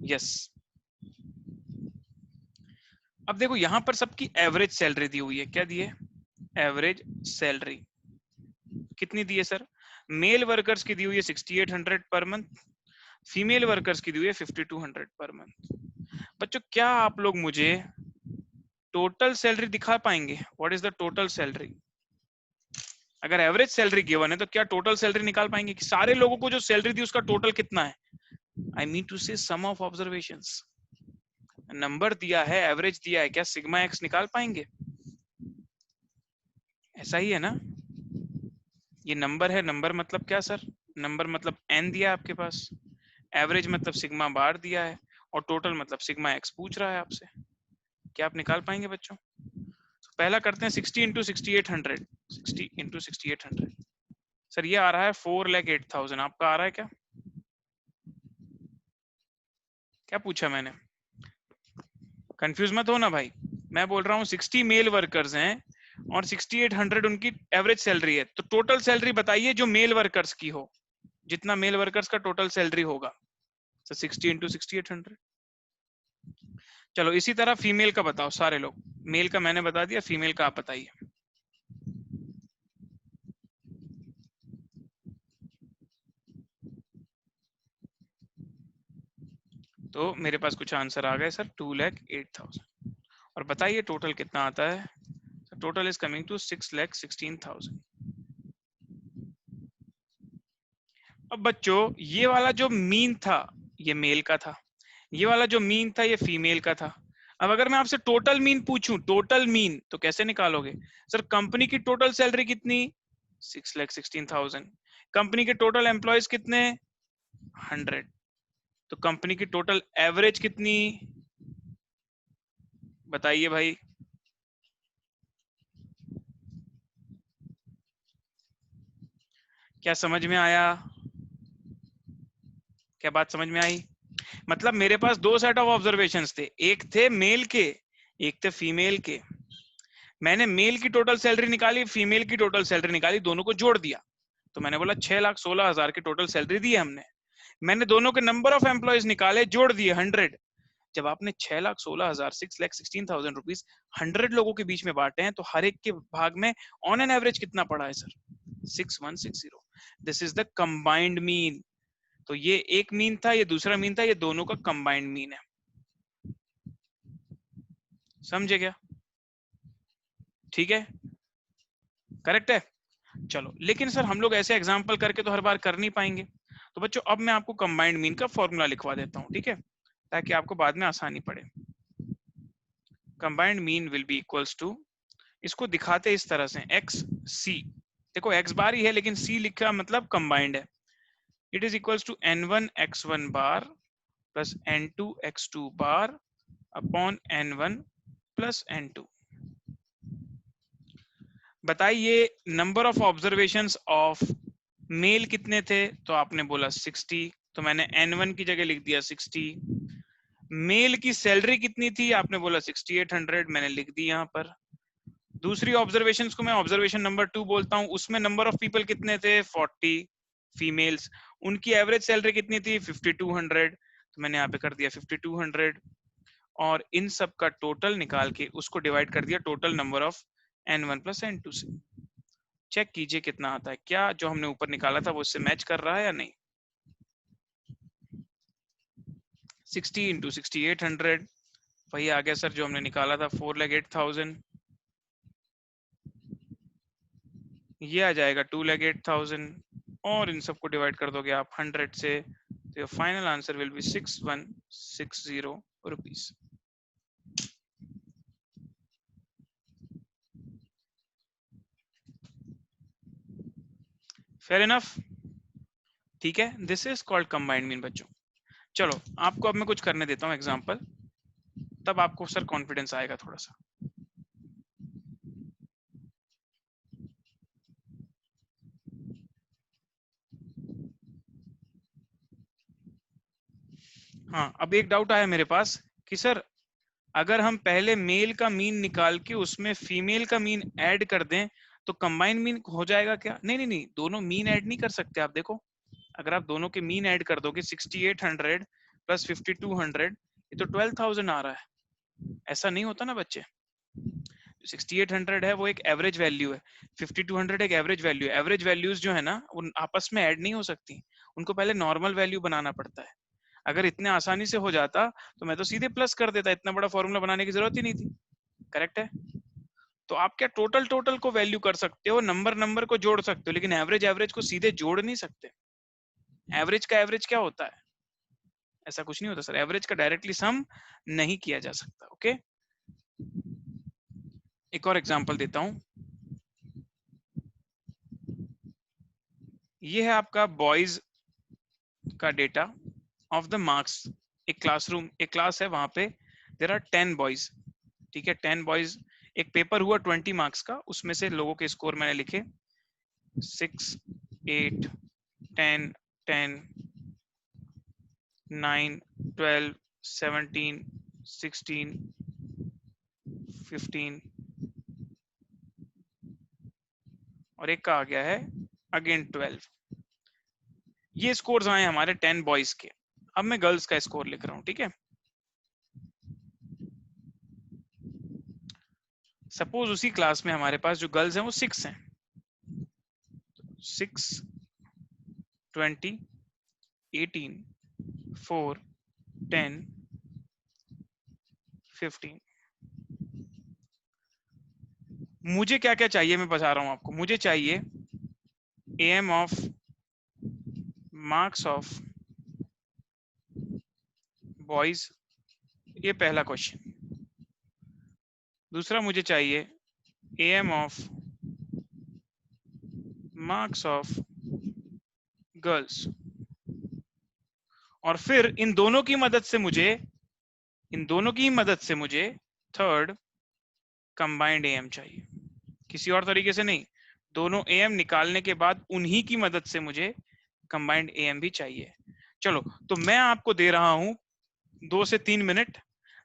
यस। अब देखो यहां पर सबकी एवरेज सैलरी दी हुई है। क्या दी है? एवरेज सैलरी कितनी दी है सर? मेल वर्कर्स की दी हुई है 6800 पर मंथ, फीमेल वर्कर्स की दी हुई है 5200 पर मंथ। बच्चों क्या आप लोग मुझे टोटल सैलरी दिखा पाएंगे? What is the total salary? अगर एवरेज सैलरी गिवन है तो क्या टोटल सैलरी निकाल पाएंगे कि सारे लोगों को जो सैलरी दी उसका टोटल कितना है? आई मीन टू से सम ऑफ ऑब्जर्वेशंस। नंबर दिया है, एवरेज दिया है, क्या सिग्मा एक्स निकाल पाएंगे? ऐसा ही है ना? ये नंबर है, नंबर मतलब क्या सर? नंबर मतलब एन दिया है आपके पास, एवरेज मतलब सिग्मा बार दिया है, और टोटल मतलब सिग्मा एक्स पूछ रहा है आपसे। क्या आप निकाल पाएंगे बच्चों? तो पहला करते हैं 60 इंटू 6800। 60 इंटू 6800 सर ये आ रहा है 4,08,000। आपका आ रहा है क्या? क्या पूछा मैंने? कंफ्यूज मत हो ना भाई। मैं बोल रहा हूँ 60 मेल वर्कर्स हैं और 6800 उनकी एवरेज सैलरी है, तो टोटल सैलरी बताइए जो मेल वर्कर्स की हो, जितना मेल वर्कर्स का टोटल सैलरी होगा। तो 60 इंटू 6800। चलो इसी तरह फीमेल का बताओ सारे लोग। मेल का मैंने बता दिया, फीमेल का आप बताइए। तो मेरे पास कुछ आंसर आ गए सर, 2,08,000। और बताइए टोटल कितना आता है? Total is coming to 6,16,000। अब बच्चों ये वाला जो मीन था ये मेल का था, ये वाला जो मीन था ये फीमेल का था। अब अगर मैं आपसे टोटल मीन पूछूं, टोटल मीन तो कैसे निकालोगे? सर कंपनी की टोटल सैलरी कितनी? 6,16,000। कंपनी के टोटल एम्प्लॉयज कितने? 100। तो कंपनी की टोटल एवरेज कितनी? बताइए भाई। क्या समझ में आया? क्या बात समझ में आई? मतलब मेरे पास दो सेट ऑफ ऑब्जर्वेशंस थे, एक थे मेल के, एक थे फीमेल के। मैंने मेल की टोटल सैलरी निकाली, फीमेल की टोटल सैलरी निकाली, दोनों को जोड़ दिया, तो मैंने बोला 6,16,000 की टोटल सैलरी दी है हमने। मैंने दोनों के नंबर ऑफ एम्प्लॉयज निकाले, जोड़ दिए 100। जब आपने 6,16,000 6,16,000 रुपीज 100 लोगों के बीच में बांटे हैं, तो हर एक के भाग में ऑन एन एवरेज कितना पड़ा है sir? 6,160। This is the combined mean. तो ये एक मीन था, ये दूसरा मीन था, ये दोनों का कंबाइंड मीन है। समझे क्या? ठीक है, करेक्ट है। चलो लेकिन सर हम लोग ऐसे एग्जाम्पल करके तो हर बार कर नहीं पाएंगे, तो बच्चों अब मैं आपको कंबाइंड मीन का फॉर्मूला लिखवा देता हूँ, ठीक है, ताकि आपको बाद में आसानी पड़े। Combined mean will be equals to, इसको दिखाते इस तरह से, एक्स सी। देखो एक्स बार ही है लेकिन सी लिखा मतलब कंबाइंड है। It is equals to n1 x1 bar plus n2 x2 bar upon n1 plus n2। बताइए number of observations of male कितने थे? तो आपने बोला 60, तो मैंने n1 की जगह लिख दिया 60। मेल की सैलरी कितनी थी? आपने बोला 6800, मैंने लिख दी यहाँ पर। दूसरी ऑब्जर्वेशंस को मैं ऑब्जर्वेशन नंबर 2 बोलता हूँ, उसमें नंबर ऑफ पीपल कितने थे? 40 फीमेल्स। उनकी एवरेज सैलरी कितनी थी? 5200, तो मैंने यहाँ पे कर दिया 5200। और इन सब का टोटल निकाल के उसको डिवाइड कर दिया total number of n1 plus n2 से। चेक कीजिए कितना आता है, क्या जो हमने ऊपर निकाला था वो उससे मैच कर रहा है या नहीं? 60 इंटू 6800 वही आ गया सर जो हमने निकाला था, 4,08,000। ये आ जाएगा 2,08,000, और इन सबको डिवाइड कर दोगे आप 100 से, तो So your final answer will be 6160 rupees. Fair enough? ठीक है, this is called combined mean बच्चों। चलो आपको अब मैं कुछ करने देता हूँ एग्जाम्पल, तब आपको सर कॉन्फिडेंस आएगा थोड़ा सा। हाँ, अब एक डाउट आया मेरे पास कि सर अगर हम पहले मेल का मीन निकाल के उसमें फीमेल का मीन ऐड कर दें तो कंबाइंड मीन हो जाएगा क्या? नहीं नहीं नहीं, दोनों मीन ऐड नहीं कर सकते आप। देखो अगर आप दोनों के मीन ऐड कर दोगे 6800 प्लस 5200, ये तो 12000 आ रहा है। ऐसा नहीं होता ना बच्चे। 6800 है वो एक एवरेज वैल्यू है, 5200 एक एवरेज वैल्यू है। एवरेज वैल्यूज जो है ना वो आपस में ऐड नहीं हो सकती, उनको पहले नॉर्मल वैल्यू बनाना पड़ता है। अगर इतने आसानी से हो जाता तो मैं तो सीधे प्लस कर देता, इतना बड़ा फॉर्मूला बनाने की जरूरत ही नहीं थी। करेक्ट है? तो आप क्या टोटल टोटल को वैल्यू कर सकते हो, नंबर नंबर को जोड़ सकते हो, लेकिन एवरेज एवरेज को सीधे जोड़ नहीं सकते। एवरेज का एवरेज क्या होता है? ऐसा कुछ नहीं होता सर, एवरेज का डायरेक्टली सम नहीं किया जा सकता। ओके, एक और एग्जांपल देता हूं। ये है आपका बॉयज का डेटा ऑफ द मार्क्स। एक क्लासरूम, एक क्लास है, वहां पे देयर आर 10 बॉयज। ठीक है, 10 बॉयज। एक पेपर हुआ 20 मार्क्स का, उसमें से लोगों के स्कोर मैंने लिखे 6, 8, 10, 10, 9, 12, 17, 16, 15 और एक का आ गया है अगेन 12। ये स्कोर्स आए हमारे 10 बॉयज के। अब मैं गर्ल्स का स्कोर लिख रहा हूं। ठीक है, सपोज उसी क्लास में हमारे पास जो गर्ल्स हैं वो 6 हैं। 6, 20, 18, 4, 10, 15। मुझे क्या क्या चाहिए मैं बता रहा हूं आपको। मुझे चाहिए M of marks of boys, ये पहला क्वेश्चन। दूसरा मुझे चाहिए M of marks of girls. और फिर इन दोनों की मदद से मुझे थर्ड कंबाइंड एम चाहिए। किसी और तरीके से नहीं, दोनों एम निकालने के बाद उन्हीं की मदद से मुझे कंबाइंड एम भी चाहिए। चलो, तो मैं आपको दे रहा हूं 2 से 3 मिनट,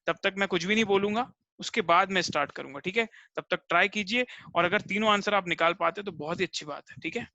तब तक मैं कुछ भी नहीं बोलूंगा, उसके बाद मैं स्टार्ट करूंगा। ठीक है, तब तक ट्राई कीजिए, और अगर तीनों आंसर आप निकाल पाते तो बहुत ही अच्छी बात है। ठीक है।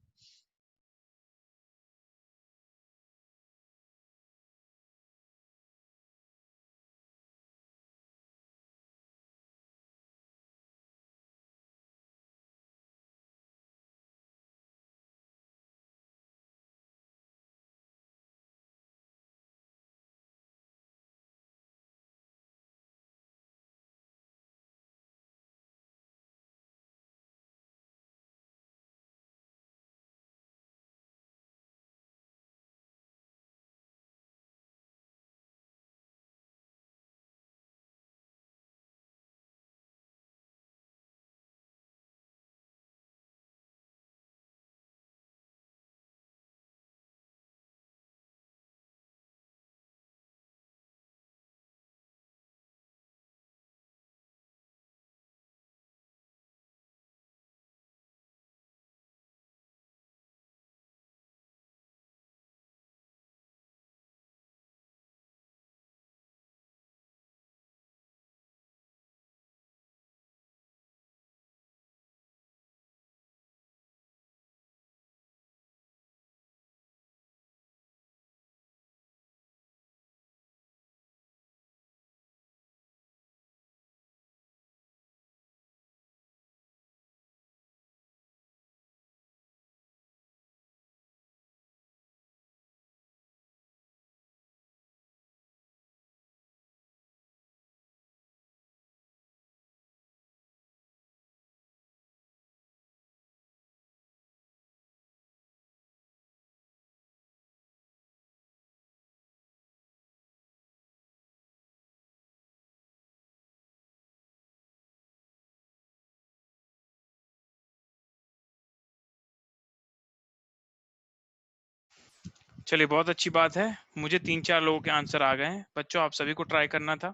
चलिए बहुत अच्छी बात है, मुझे 3-4 लोगों के आंसर आ गए हैं। बच्चों आप सभी को ट्राई करना था।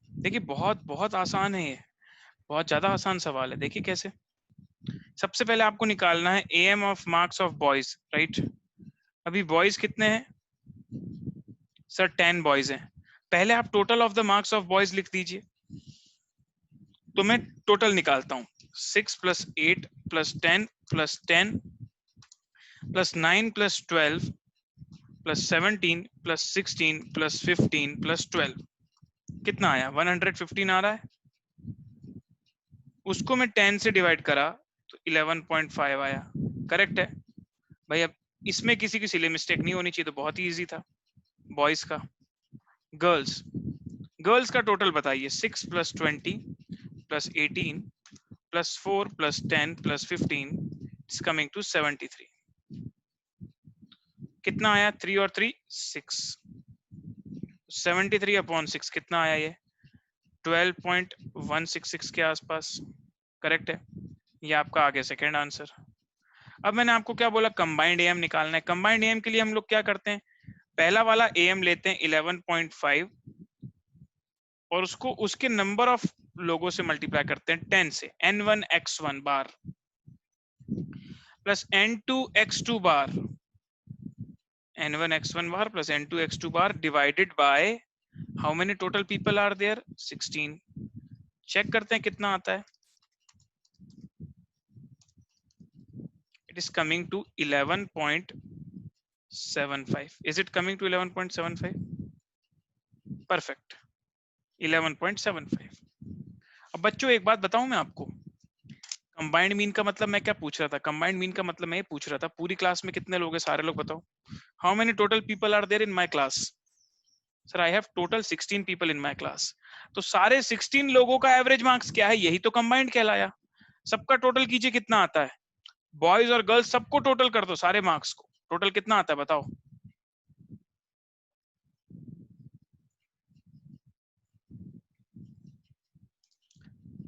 देखिए बहुत बहुत आसान है ये, बहुत ज्यादा आसान सवाल है। देखिए कैसे, सबसे पहले आपको निकालना है M of marks of boys, right. अभी बॉयज कितने हैं सर? 10 बॉयज हैं। पहले आप total of the marks of boys लिख दीजिए, तो मैं टोटल निकालता हूं। 6 + 8 + 10 + 10 + 9 + 12 + 17 + 16 + 15 + 12, कितना आया? 115 आ रहा है। उसको मैं 10 से डिवाइड करा तो 11.5 आया। करेक्ट है भाई। अब इसमें किसी की सिली मिस्टेक नहीं होनी चाहिए, तो बहुत ही इजी था। बॉयज का, गर्ल्स, गर्ल्स का टोटल बताइए। 6 + 20 + 18 + 4 + 10 + 15 इज कमिंग टू 73। कितना आया? 3 और 3 6, 73/6 कितना आया? ये 12.166 के आसपास। करेक्ट है, ये आपका आ गया सेकेंड आंसर। अब मैंने आपको क्या बोला? कंबाइंड एएम निकालना है। कंबाइंड एएम के लिए हम लोग क्या करते हैं? पहला वाला एएम लेते हैं 11.5 और उसको उसके नंबर ऑफ लोगों से मल्टीप्लाई करते हैं 10 से। n1 x1 bar plus n2 x2 bar, n1 x1 bar plus n2 x2 bar divided by how many total people are there? 16। Check करते हैं कितना आता है। It is coming to 11.75। Is it coming to 11.75? Perfect, 11.75। अब बच्चों एक बात बताऊं मैं आपको, कंबाइंड मीन का मतलब मैं क्या पूछ रहा था? कंबाइंड मीन का मतलब मैं ये पूछ रहा था पूरी क्लास में कितने लोग हैं, सारे लोग बताओ। How many total people are there in my class? Sir I have total 16 people in my class. तो सारे 16 लोगों का एवरेज मार्क्स क्या है? यही तो कंबाइंड कहलाया। सबका टोटल कीजिए कितना आता है। बॉयज और गर्ल्स सबको टोटल कर दो, सारे मार्क्स को टोटल कितना आता है बताओ।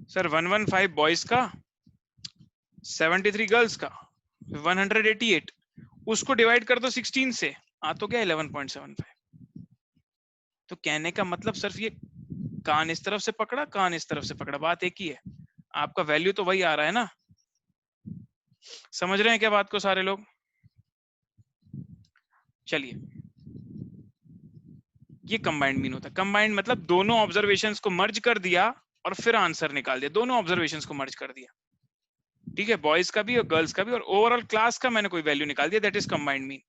सर 115 बॉयज का, 73 गर्ल्स का, 188, उसको डिवाइड कर दो 16 से, आ तो क्या 11.75। तो कहने का मतलब सिर्फ ये कान इस तरफ से पकड़ा, कान इस तरफ से पकड़ा, बात एक ही है। आपका वैल्यू तो वही आ रहा है ना। समझ रहे हैं क्या बात को सारे लोग? चलिए, ये कंबाइंड मीन होता है। कंबाइंड मतलब दोनों ऑब्जर्वेशंस को मर्ज कर दिया और फिर आंसर निकाल दिया। दोनों ऑब्जर्वेशंस को मर्ज कर दिया, ठीक है, बॉयज का भी और गर्ल्स का भी, और ओवरऑल क्लास का मैंने कोई वैल्यू निकाल दिया, दैट इज कंबाइंड मीन।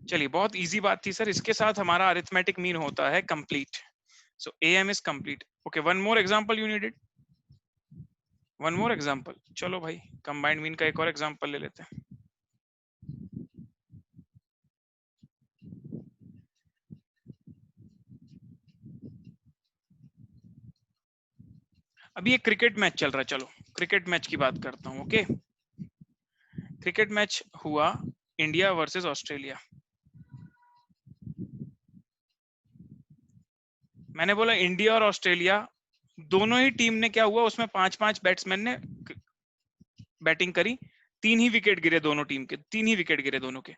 चलिए बहुत इजी बात थी सर। इसके साथ हमारा अरिथमेटिक मीन होता है complete. So am is complete. Okay, one more example you needed, one more example. चलो भाई, कंबाइंड मीन का एक और एग्जांपल ले लेते हैं। अभी एक क्रिकेट मैच चल रहा है, चलो क्रिकेट मैच की बात करता हूं। ओके, क्रिकेट मैच हुआ इंडिया वर्सेस ऑस्ट्रेलिया। मैंने बोला इंडिया और ऑस्ट्रेलिया दोनों ही टीम ने क्या हुआ, उसमें 5-5 बैट्समैन ने बैटिंग करी, 3 ही विकेट गिरे दोनों टीम के, 3 ही विकेट गिरे दोनों के।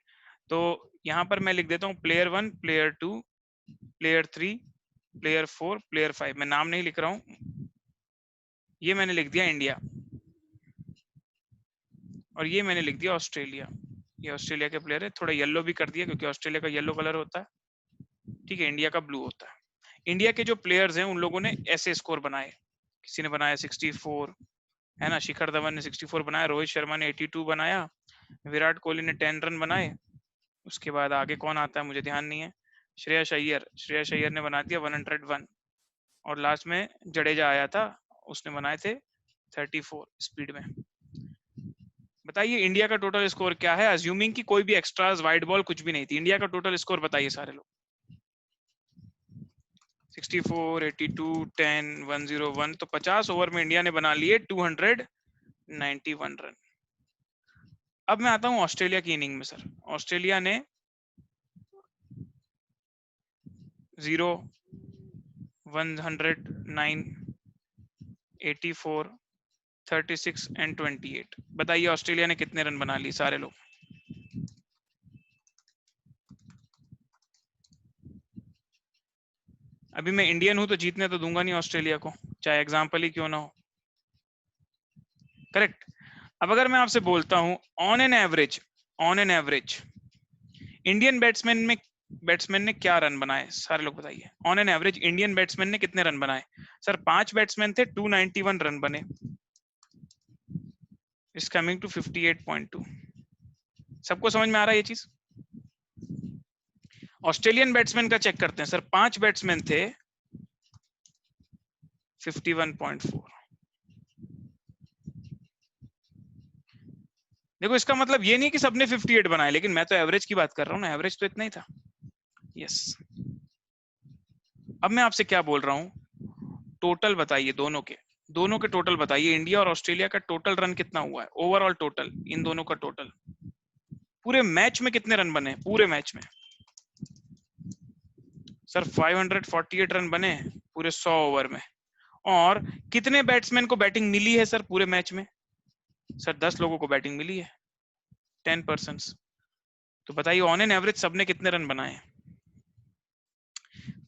तो यहां पर मैं लिख देता हूं player 1, player 2, player 3, player 4, player 5। मैं नाम नहीं लिख रहा हूं, ये मैंने लिख दिया इंडिया और ये मैंने लिख दिया ऑस्ट्रेलिया। ये ऑस्ट्रेलिया के प्लेयर है, थोड़ा येलो भी कर दिया क्योंकि ऑस्ट्रेलिया का येलो कलर होता है, ठीक है, इंडिया का ब्लू होता है। इंडिया के जो प्लेयर्स हैं उन लोगों ने ऐसे स्कोर बनाए। किसी ने बनाया 64, है ना, शिखर धवन ने 64 बनाया, रोहित शर्मा ने 82 बनाया, विराट कोहली ने 10 रन बनाए। उसके बाद आगे कौन आता है मुझे ध्यान नहीं है, श्रेयस अय्यर ने बना दिया 101 और लास्ट में जडेजा आया था, उसने बनाए थे 34 स्पीड में। बताइए इंडिया का टोटल स्कोर क्या है, अज्यूमिंग कि कोई भी एक्स्ट्रास, वाइड बॉल कुछ भी नहीं थी। इंडिया का टोटल स्कोर बताइए सारे लोग। 64, 82, 10, 101, तो 50 ओवर में इंडिया ने बना लिए 291 रन। अब मैं आता हूं ऑस्ट्रेलिया की इनिंग में सर। ऑस्ट्रेलिया ने 0, 109, 84, 36 एंड 28। बताइए ऑस्ट्रेलिया ने कितने रन बना लिए सारे लोग। अभी मैं इंडियन हूं तो जीतने तो दूंगा नहीं ऑस्ट्रेलिया को, चाहे एग्जाम्पल ही क्यों ना हो, करेक्ट। अब अगर मैं आपसे बोलता हूं on an average Indian batsman ने क्या रन बनाए, सारे लोग बताइए। On an average Indian batsman ने कितने रन बनाए? सर 5 बैट्समैन थे, 291 रन बने, इज कमिंग टू 58.2। सबको समझ में आ रहा है ये चीज? ऑस्ट्रेलियन बैट्समैन का चेक करते हैं सर, 5 बैट्समैन थे, 51.4। देखो इसका मतलब ये नहीं कि सबने 58 बनाए, लेकिन मैं तो एवरेज की बात कर रहा हूँ ना, एवरेज तो इतना ही था। यस। अब मैं आपसे क्या बोल रहा हूं, टोटल बताइए दोनों के टोटल बताइए। इंडिया और ऑस्ट्रेलिया का टोटल रन कितना हुआ है, ओवरऑल टोटल, इन दोनों का टोटल पूरे मैच में कितने रन बने पूरे मैच में? सर 548 रन बने पूरे 100 ओवर में। और कितने बैट्समैन को बैटिंग मिली है सर पूरे मैच में? सर 10 लोगों को बैटिंग मिली है, 10%। तो बताइए ऑन एन एवरेज सबने कितने रन बनाए?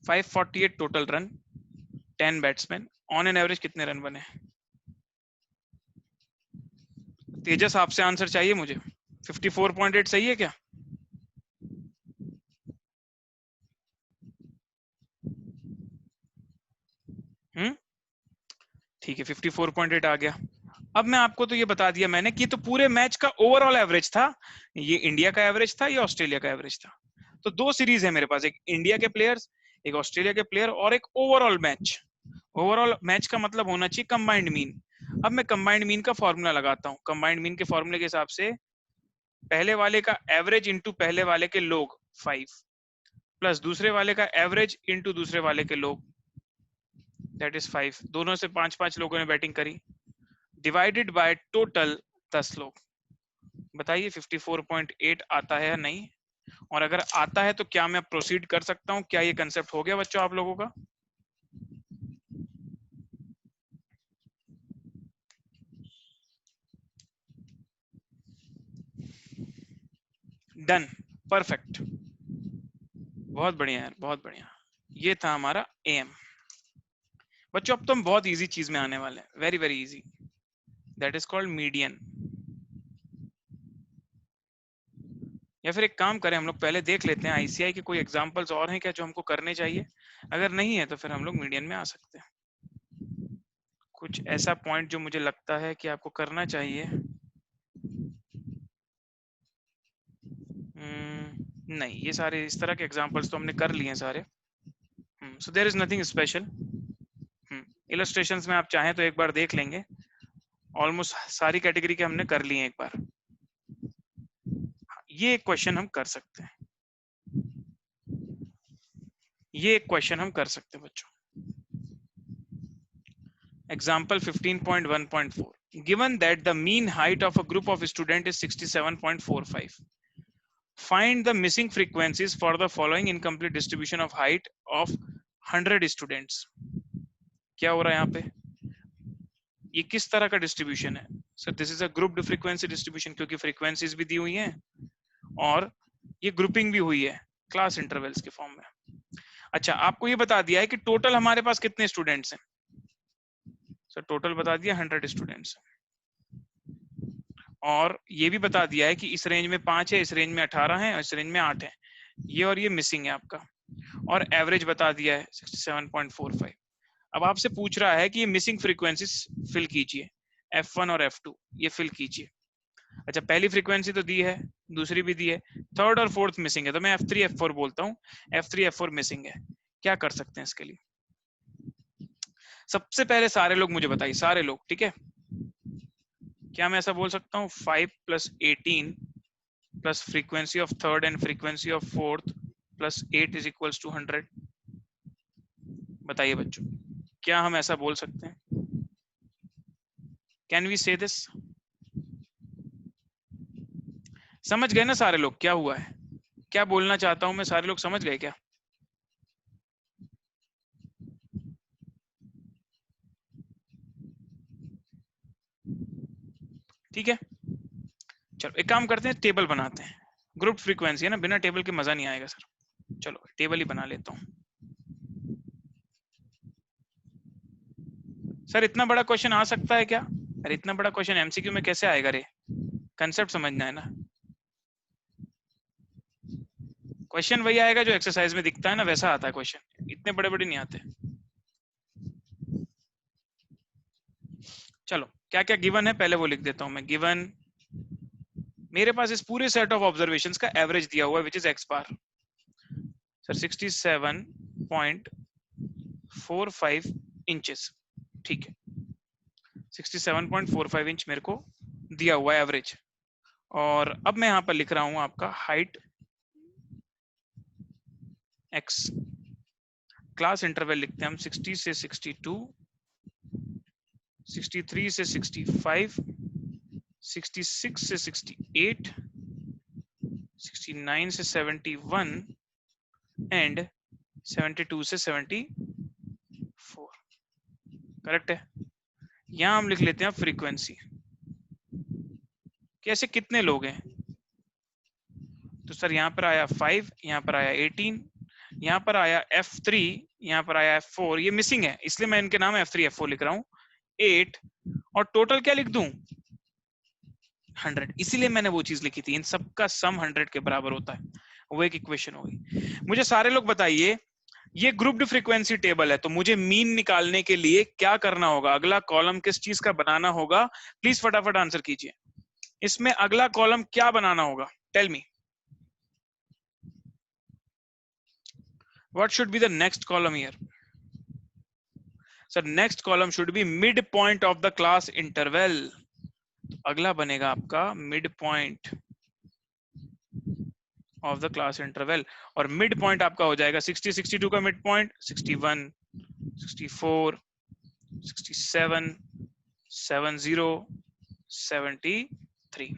548 total run, 10 batsman, on an average कितने रन बने? तेजस आपसे आंसर चाहिए मुझे, 54.8 सही है क्या? ठीक है, 54.8 आ गया। अब मैं आपको तो ये बता दिया मैंने कि तो पूरे मैच का ओवरऑल एवरेज था, ये इंडिया का एवरेज था, ये ऑस्ट्रेलिया का एवरेज था। तो दो सीरीज है मेरे पास, एक इंडिया के प्लेयर्स, एक ऑस्ट्रेलिया के प्लेयर, और एक ओवरऑल मैच। ओवरऑल मैच का मतलब होना चाहिए कंबाइंड मीन। अब मैं कंबाइंड मीन का फॉर्मूला लगाता हूँ। कंबाइंड मीन के फॉर्मूले के हिसाब से पहले वाले का एवरेज इंटू पहले वाले के लोग 5, प्लस दूसरे वाले का एवरेज इंटू दूसरे वाले के लोग, दैट इज 5। दोनों से 5-5 लोगों ने बैटिंग करी, डिवाइडेड बाय टोटल 10 लोग। बताइए 54.8 आता है या नहीं? और अगर आता है तो क्या मैं प्रोसीड कर सकता हूं? क्या ये कंसेप्ट हो गया बच्चों आप लोगों का? डन, परफेक्ट, बहुत बढ़िया यार, बहुत बढ़िया। ये था हमारा एम। बच्चों अब तो हम बहुत इजी चीज में आने वाले हैं, very very easy, that is called median. या फिर एक काम करें, हम लोग पहले देख लेते हैं आईसीआई के कोई एग्जांपल्स और हैं क्या जो हमको करने चाहिए। अगर नहीं है तो फिर हम लोग मीडियन में आ सकते हैं। कुछ ऐसा पॉइंट जो मुझे लगता है कि आपको करना चाहिए। नहीं, ये सारे इस तरह के एग्जांपल्स तो हमने कर लिए हैं सारे। So there is nothing special. Illustrations में आप चाहें तो एक बार देख लेंगे, ऑलमोस्ट सारी कैटेगरी के हमने कर लिए हैं एक बार। ये एक क्वेश्चन हम कर सकते हैं, ये एक क्वेश्चन हम कर सकते हैं बच्चों। Example 15.1.4. Given that the mean height of a group of students is 67.45, find the missing frequencies for the following incomplete distribution of height of 100 students. क्या हो रहा है यहाँ पे? ये किस तरह का डिस्ट्रीब्यूशन है? Sir this is a grouped frequency distribution, क्योंकि फ्रीक्वेंसीज भी दी हुई हैं और ये ग्रुपिंग भी हुई है क्लास इंटरवल्स के फॉर्म में। अच्छा, आपको ये बता दिया है कि टोटल हमारे पास कितने स्टूडेंट्स हैं। सर टोटल बता दिया 100 स्टूडेंट्स, और ये भी बता दिया है कि इस रेंज में 5 है, इस रेंज में 18 है और इस रेंज में 8 है, ये और ये मिसिंग है आपका, और एवरेज बता दिया है 67.45। अब आपसे पूछ रहा है कि ये मिसिंग फ्रीक्वेंसीज फिल कीजिए, F1 और F2 ये फिल कीजिए। अच्छा, पहली फ्रीक्वेंसी तो दी है, दूसरी भी दी है, थर्ड और फोर्थ मिसिंग है, तो मैं F3 F4 बोलता हूँ। F3 F4 मिसिंग है, क्या कर सकते हैं इसके लिए? सबसे पहले सारे लोग मुझे बताइए, सारे लोग, ठीक है, क्या मैं ऐसा बोल सकता हूँ 5 + 18 plus frequency of third and frequency of fourth plus 8 is equals to 100? बताइए बच्चों, क्या हम ऐसा बोल सकते हैं? कैन वी से दिस? समझ गए ना सारे लोग क्या हुआ है, क्या बोलना चाहता हूं मैं? सारे लोग समझ गए क्या? ठीक है, चलो एक काम करते हैं, टेबल बनाते हैं। ग्रुप फ्रीक्वेंसी है ना, बिना टेबल के मजा नहीं आएगा सर। चलो टेबल ही बना लेता हूँ। सर इतना बड़ा क्वेश्चन आ सकता है क्या? अरे इतना बड़ा क्वेश्चन एमसीक्यू में कैसे आएगा रे? कंसेप्ट समझना है ना। क्वेश्चन वही आएगा जो एक्सरसाइज में दिखता है ना, वैसा आता है क्वेश्चन, इतने बड़े बड़े नहीं आते। चलो क्या क्या गिवन है पहले वो लिख देता हूं मैं। गिवन मेरे पास इस पूरे सेट ऑफ ऑब्जर्वेशंस का एवरेज दिया हुआ है which is x bar. Sir 67.45 inches, ठीक है, 67.45 इंच मेरे को दिया हुआ है एवरेज। और अब मैं यहां पर लिख रहा हूं आपका हाइट एक्स, क्लास इंटरवल लिखते हैं हम 60 से 62, 63 से 65, 66 से 68, 69 से 71 एंड 72 से 74। करेक्ट है। यहां हम लिख लेते हैं फ्रीक्वेंसी, कैसे कितने लोग हैं। तो सर यहाँ पर आया 5, यहाँ पर आया 18, यहाँ पर आया F3, यहाँ पर आया F4, ये मिसिंग है इसलिए मैं इनके नाम F3 F4 लिख रहा हूँ, 8, और टोटल क्या लिख दूं 100, इसीलिए मैंने वो चीज लिखी थी, इन सबका सम 100 के बराबर होता है। वो एक इक्वेशन होगी। मुझे सारे लोग बताइए, ये ग्रुप्ड फ्रीक्वेंसी टेबल है, तो मुझे मीन निकालने के लिए क्या करना होगा, अगला कॉलम किस चीज का बनाना होगा? प्लीज फटाफट आंसर कीजिए। इसमें अगला कॉलम क्या बनाना होगा? Tell me what should be the next column here? Sir, next column should be midpoint of the class interval. अगला बनेगा आपका midpoint of the class interval, और midpoint आपका हो जाएगा 60, 62 का midpoint 61, 64, 67, 70, 73।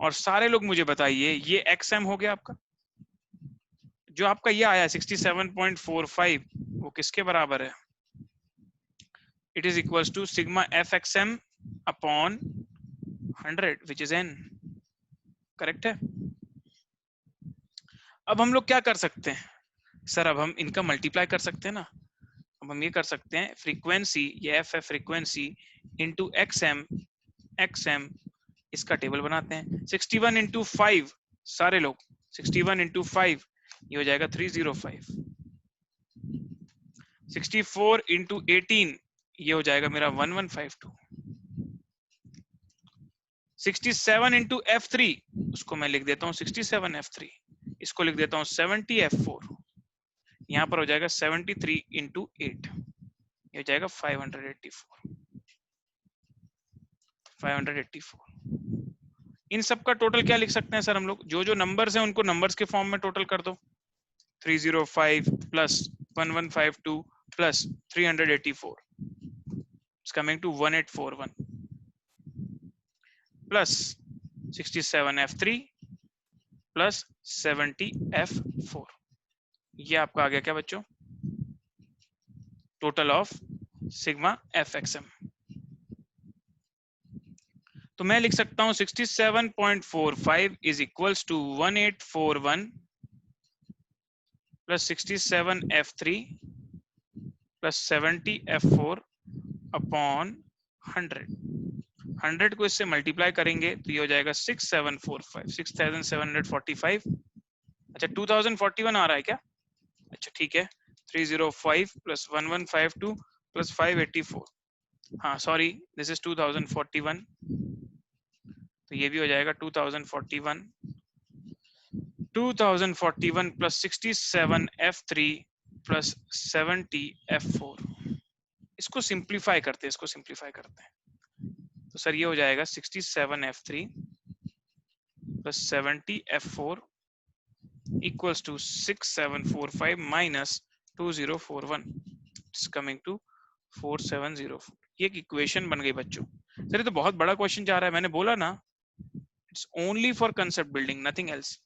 और सारे लोग मुझे बताइए ये XM हो गया आपका, जो आपका ये आया 67.45 वो किसके बराबर है? It is equals to sigma fxm upon 100 which is n। Correct है। अब हम लोग क्या कर सकते हैं सर? अब हम इनका मल्टीप्लाई कर सकते हैं ना। अब हम ये कर सकते हैं फ्रीक्वेंसी, ये f है फ्रीक्वेंसी इंटू xm, इसका टेबल बनाते हैं। 61 इंटू 5, सारे लोग 61 इंटू 5 ये हो जाएगा 305। 64 इंटू 18 ये हो जाएगा मेरा 1152। 67 इंटू F3 उसको मैं लिख देता हूँ 67 F3, इसको लिख देता हूँ 70 F4, यहाँ पर हो जाएगा 73 इंटू 8, ये हो जाएगा 584। इन सब का टोटल क्या लिख सकते हैं सर हम लोग? जो जो नंबर्स हैं उनको नंबर्स के फॉर्म में टोटल कर दो। 305 plus 1152 plus 384 it's coming to 1841 plus 67 F3 plus 70 F4। ये आपका आ गया क्या बच्चों? Total of sigma FXM। तो मैं लिख सकता हूं 67.45 is equals to 1841 plus 67 F3 plus 70 F4 upon 100। 100 को इससे मल्टीप्लाई करेंगे तो ये हो जाएगा 6745। अच्छा 2041 आ रहा है क्या? अच्छा ठीक है, 305 प्लस 1152 प्लस 584, हाँ सॉरी दिस इज 2041, तो ये भी हो जाएगा 2041 प्लस 67 F3 प्लस 70 F4। इसको सिंप्लीफाई करते हैं, तो सर ये हो जाएगा 67 F3 plus 70 F4 equals to 6745 minus 2041 it's coming to 4704। ये एक इक्वेशन बन गई बच्चों। सर ये तो बहुत बड़ा क्वेश्चन जा रहा है, मैंने बोला ना it's only for concept building nothing else.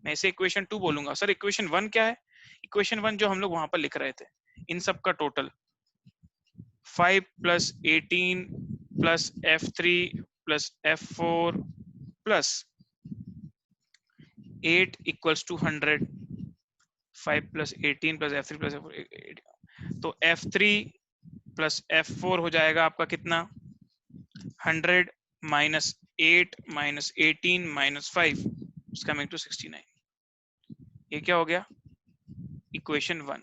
मैं इसे इक्वेशन 2 बोलूंगा। सर इक्वेशन 1 क्या है? इक्वेशन 1 जो हम लोग वहां पर लिख रहे थे, इन सब का total 5 plus 18 plus F3 plus F4 plus 8 equals to 100, 5 plus 18 plus F3 plus F4, तो F3 प्लस F4 हो जाएगा आपका कितना 100 minus 8 minus 18 minus 5 is coming to 69। ये क्या हो गया इक्वेशन 1।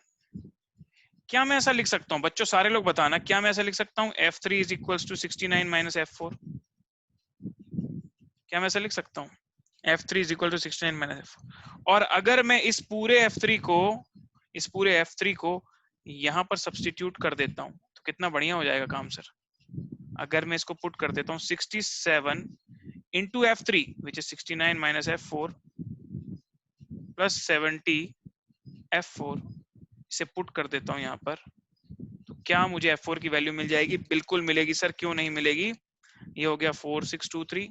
क्या मैं ऐसा लिख सकता हूं बच्चों, सारे लोग बताना, क्या मैं ऐसा लिख सकता हूं F3 is equals to 69 minus F4? क्या मैं ऐसा लिख सकता हूं F3 is equal to 69 minus F4? और अगर मैं इस पूरे F3 को यहां पर सब्स्टिट्यूट कर देता हूं तो कितना बढ़िया हो जाएगा काम सर। अगर मैं इसको पुट कर देता हूं 67 into F3 which is 69 minus F4 plus 70 F4, इसे पुट कर देता हूं यहां पर, तो क्या मुझे F4 की वैल्यू मिल जाएगी? बिल्कुल मिलेगी सर, क्यों नहीं मिलेगी। ये हो गया 4623,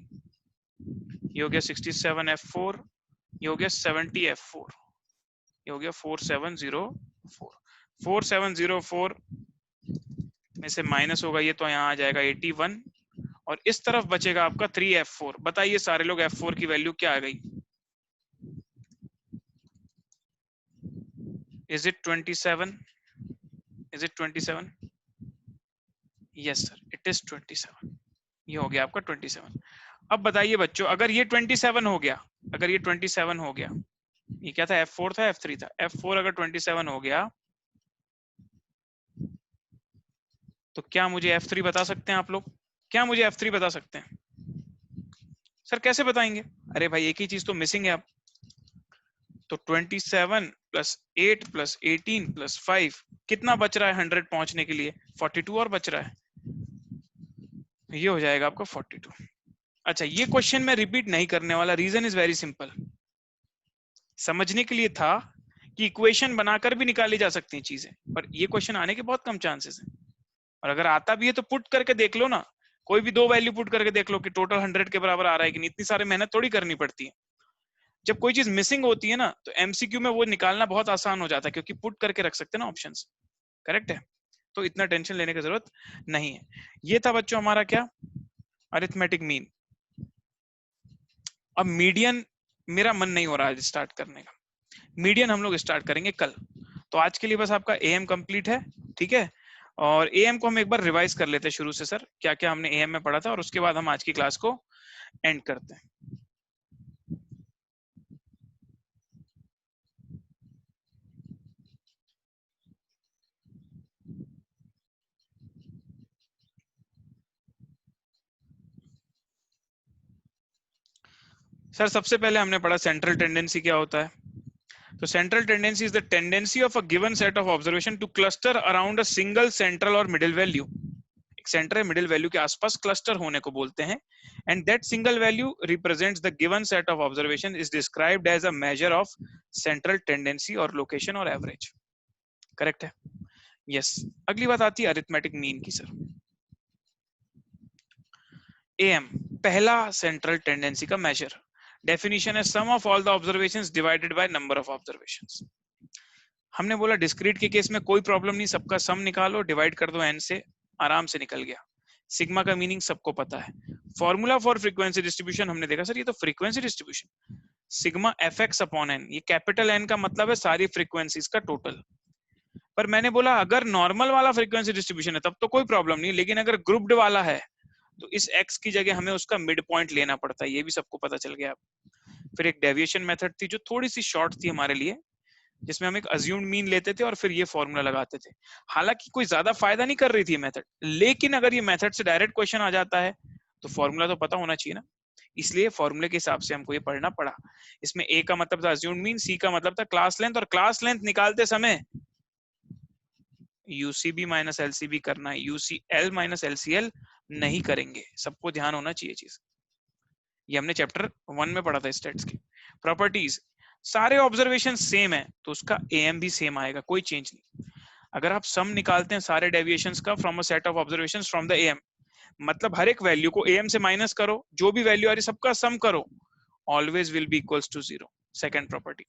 ये हो गया 67 F4, ये हो गया 70 F4, ये हो गया 4704। 4704 में से माइनस होगा ये तो यहाँ आ जाएगा 81 और इस तरफ बचेगा आपका 3F4। बताइए सारे लोग F4 की वैल्यू क्या आ गई? Is it 27? Is it 27? Yes sir it is 27। ये हो गया आपका 27। अब बताइए बच्चों अगर ये 27 हो गया, अगर ये 27 हो गया, ये क्या था F4 था F3 था, F4 अगर 27 हो गया तो क्या मुझे F3 बता सकते हैं आप लोग? क्या मुझे F3 बता सकते हैं? सर कैसे बताएंगे? अरे भाई एक ही चीज तो मिसिंग है अब। तो 27 प्लस 8 प्लस 18 प्लस 5 कितना बच रहा है 100 पहुंचने के लिए? 42 और बच रहा है, ये हो जाएगा आपका 42। अच्छा ये क्वेश्चन मैं रिपीट नहीं करने वाला, रीजन इज वेरी सिंपल। समझने के लिए था कि इक्वेशन बनाकर भी निकाली जा सकती हैं चीजें, पर ये क्वेश्चन आने के बहुत कम चांसेस हैं। और अगर आता भी है तो पुट करके देख लो ना, कोई भी दो वैल्यू पुट करके देख लो कि टोटल 100 के बराबर आ रहा है कि नहीं। इतनी सारी मेहनत थोड़ी करनी पड़ती है। जब कोई चीज मिसिंग होती है ना तो एमसीक्यू में वो निकालना बहुत आसान हो जाता है, क्योंकि पुट करके रख सकते हैं ना ऑप्शंस। करेक्ट है, तो इतना टेंशन लेने की जरूरत नहीं है। ये था बच्चों हमारा क्या, अरिथमेटिक मीन। अब मीडियन मेरा मन नहीं हो रहा है स्टार्ट करने का, मीडियन हम लोग स्टार्ट करेंगे कल। तो आज के लिए बस आपका एएम कंप्लीट है, ठीक है। और एएम को हम एक बार रिवाइज कर लेते हैं शुरू से सर, क्या क्या हमने एएम में पढ़ा था, और उसके बाद हम आज की क्लास को एंड करते हैं। सर सबसे पहले हमने पढ़ा सेंट्रल टेंडेंसी क्या होता है। तो central tendency is the tendency of a given set of observation to cluster around a single central और मिडिल वैल्यू। एक सेंटर है, मिडिल वैल्यू के आसपास क्लस्टर होने को बोलते हैं। And that single value represents the given set of observation is described as a measure of central tendency और लोकेशन और एवरेज। करेक्ट है, यस। अगली बात आती है अरिथमेटिक मीन की सर। एएम पहला सेंट्रल टेंडेंसी का मेजर, डेफिनेशन है sum of all the observations divided by number of observations. हमने बोला डिस्क्रीट के केस में कोई प्रॉब्लम नहीं, सबका सम निकालो, डिवाइड कर दो n से, आराम से निकल गया। सिग्मा का मीनिंग सबको पता है। फॉर्मूला फॉर फ्रीक्वेंसी डिस्ट्रीब्यूशन हमने देखा सर, ये तो frequency distribution, sigma fx upon n, ये कैपिटल N का मतलब है सारी फ्रीक्वेंसीज का टोटल। पर मैंने बोला अगर नॉर्मल वाला फ्रीक्वेंसी डिस्ट्रीब्यूशन है तब तो कोई प्रॉब्लम नहीं, लेकिन अगर ग्रुप्ड वाला है तो इस x की जगह हमें उसका मिड पॉइंट लेना पड़ता है, ये भी सबको पता चल गया। फिर एक डेविएशन मेथड थी जो थोड़ी सी शॉर्ट थी हमारे लिए, जिसमें हम एक अज्यूम्ड मीन लेते थे और फिर ये फॉर्मूला लगाते थे। हालांकि कोई ज्यादा फायदा नहीं कर रही थी ये मेथड, लेकिन अगर ये मेथड से डायरेक्ट क्वेश्चन आ जाता है तो फॉर्मूला तो पता होना चाहिए ना, इसलिए फॉर्मूले के हिसाब से हमको ये पढ़ना पड़ा। इसमें ए का मतलब था अज्यूम्ड मीन, सी का मतलब था क्लास लेंथ, और क्लास लेंथ निकालते समय यूसीबी माइनस एलसीबी करना है, यूसीएल माइनस एलसीएल नहीं करेंगे, सबको ध्यान होना चाहिए चीज। ये हमने चैप्टर 1 में पढ़ा था स्टेट्स की। प्रॉपर्टीज, सारे ऑब्जर्वेशन सेम है तो उसका एएम भी सेम आएगा, कोई चेंज नहीं। अगर आप सम निकालते हैं सारे डेविएशंस का from a set of observations from the am, मतलब हर एक वैल्यू को एएम से माइनस करो, जो भी वैल्यू आ रही सबका सम करो, always will be equals to 0। Second property.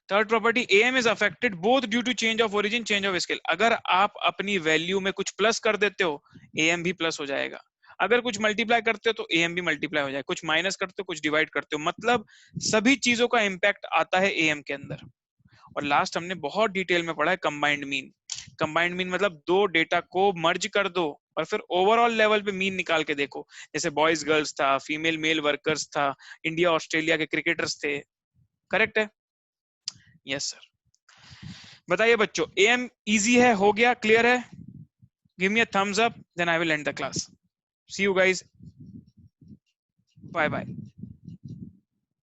Third property, AM is affected both due to change of origin change of scale. अगर आप अपनी वैल्यू में कुछ प्लस कर देते हो एएम भी प्लस हो जाएगा, अगर कुछ मल्टीप्लाई करते हो तो एएम भी मल्टीप्लाई हो जाएगा, कुछ माइनस करते हो कुछ डिवाइड करते हो, मतलब सभी चीजों का इंपैक्ट आता है एएम के अंदर। और लास्ट हमने बहुत डिटेल में पढ़ा है कंबाइंड मीन। कंबाइंड मीन मतलब दो डेटा को मर्ज कर दो और फिर ओवरऑल लेवल पे मीन निकाल के देखो, जैसे बॉयज गर्ल्स था, फीमेल मेल वर्कर्स था, इंडिया ऑस्ट्रेलिया के क्रिकेटर्स थे। करेक्ट है? Yes sir. बताइए बच्चों, एम इजी है, हो गया, क्लियर है? Give me a thumbs up, then I will end the class. See you guys, bye bye.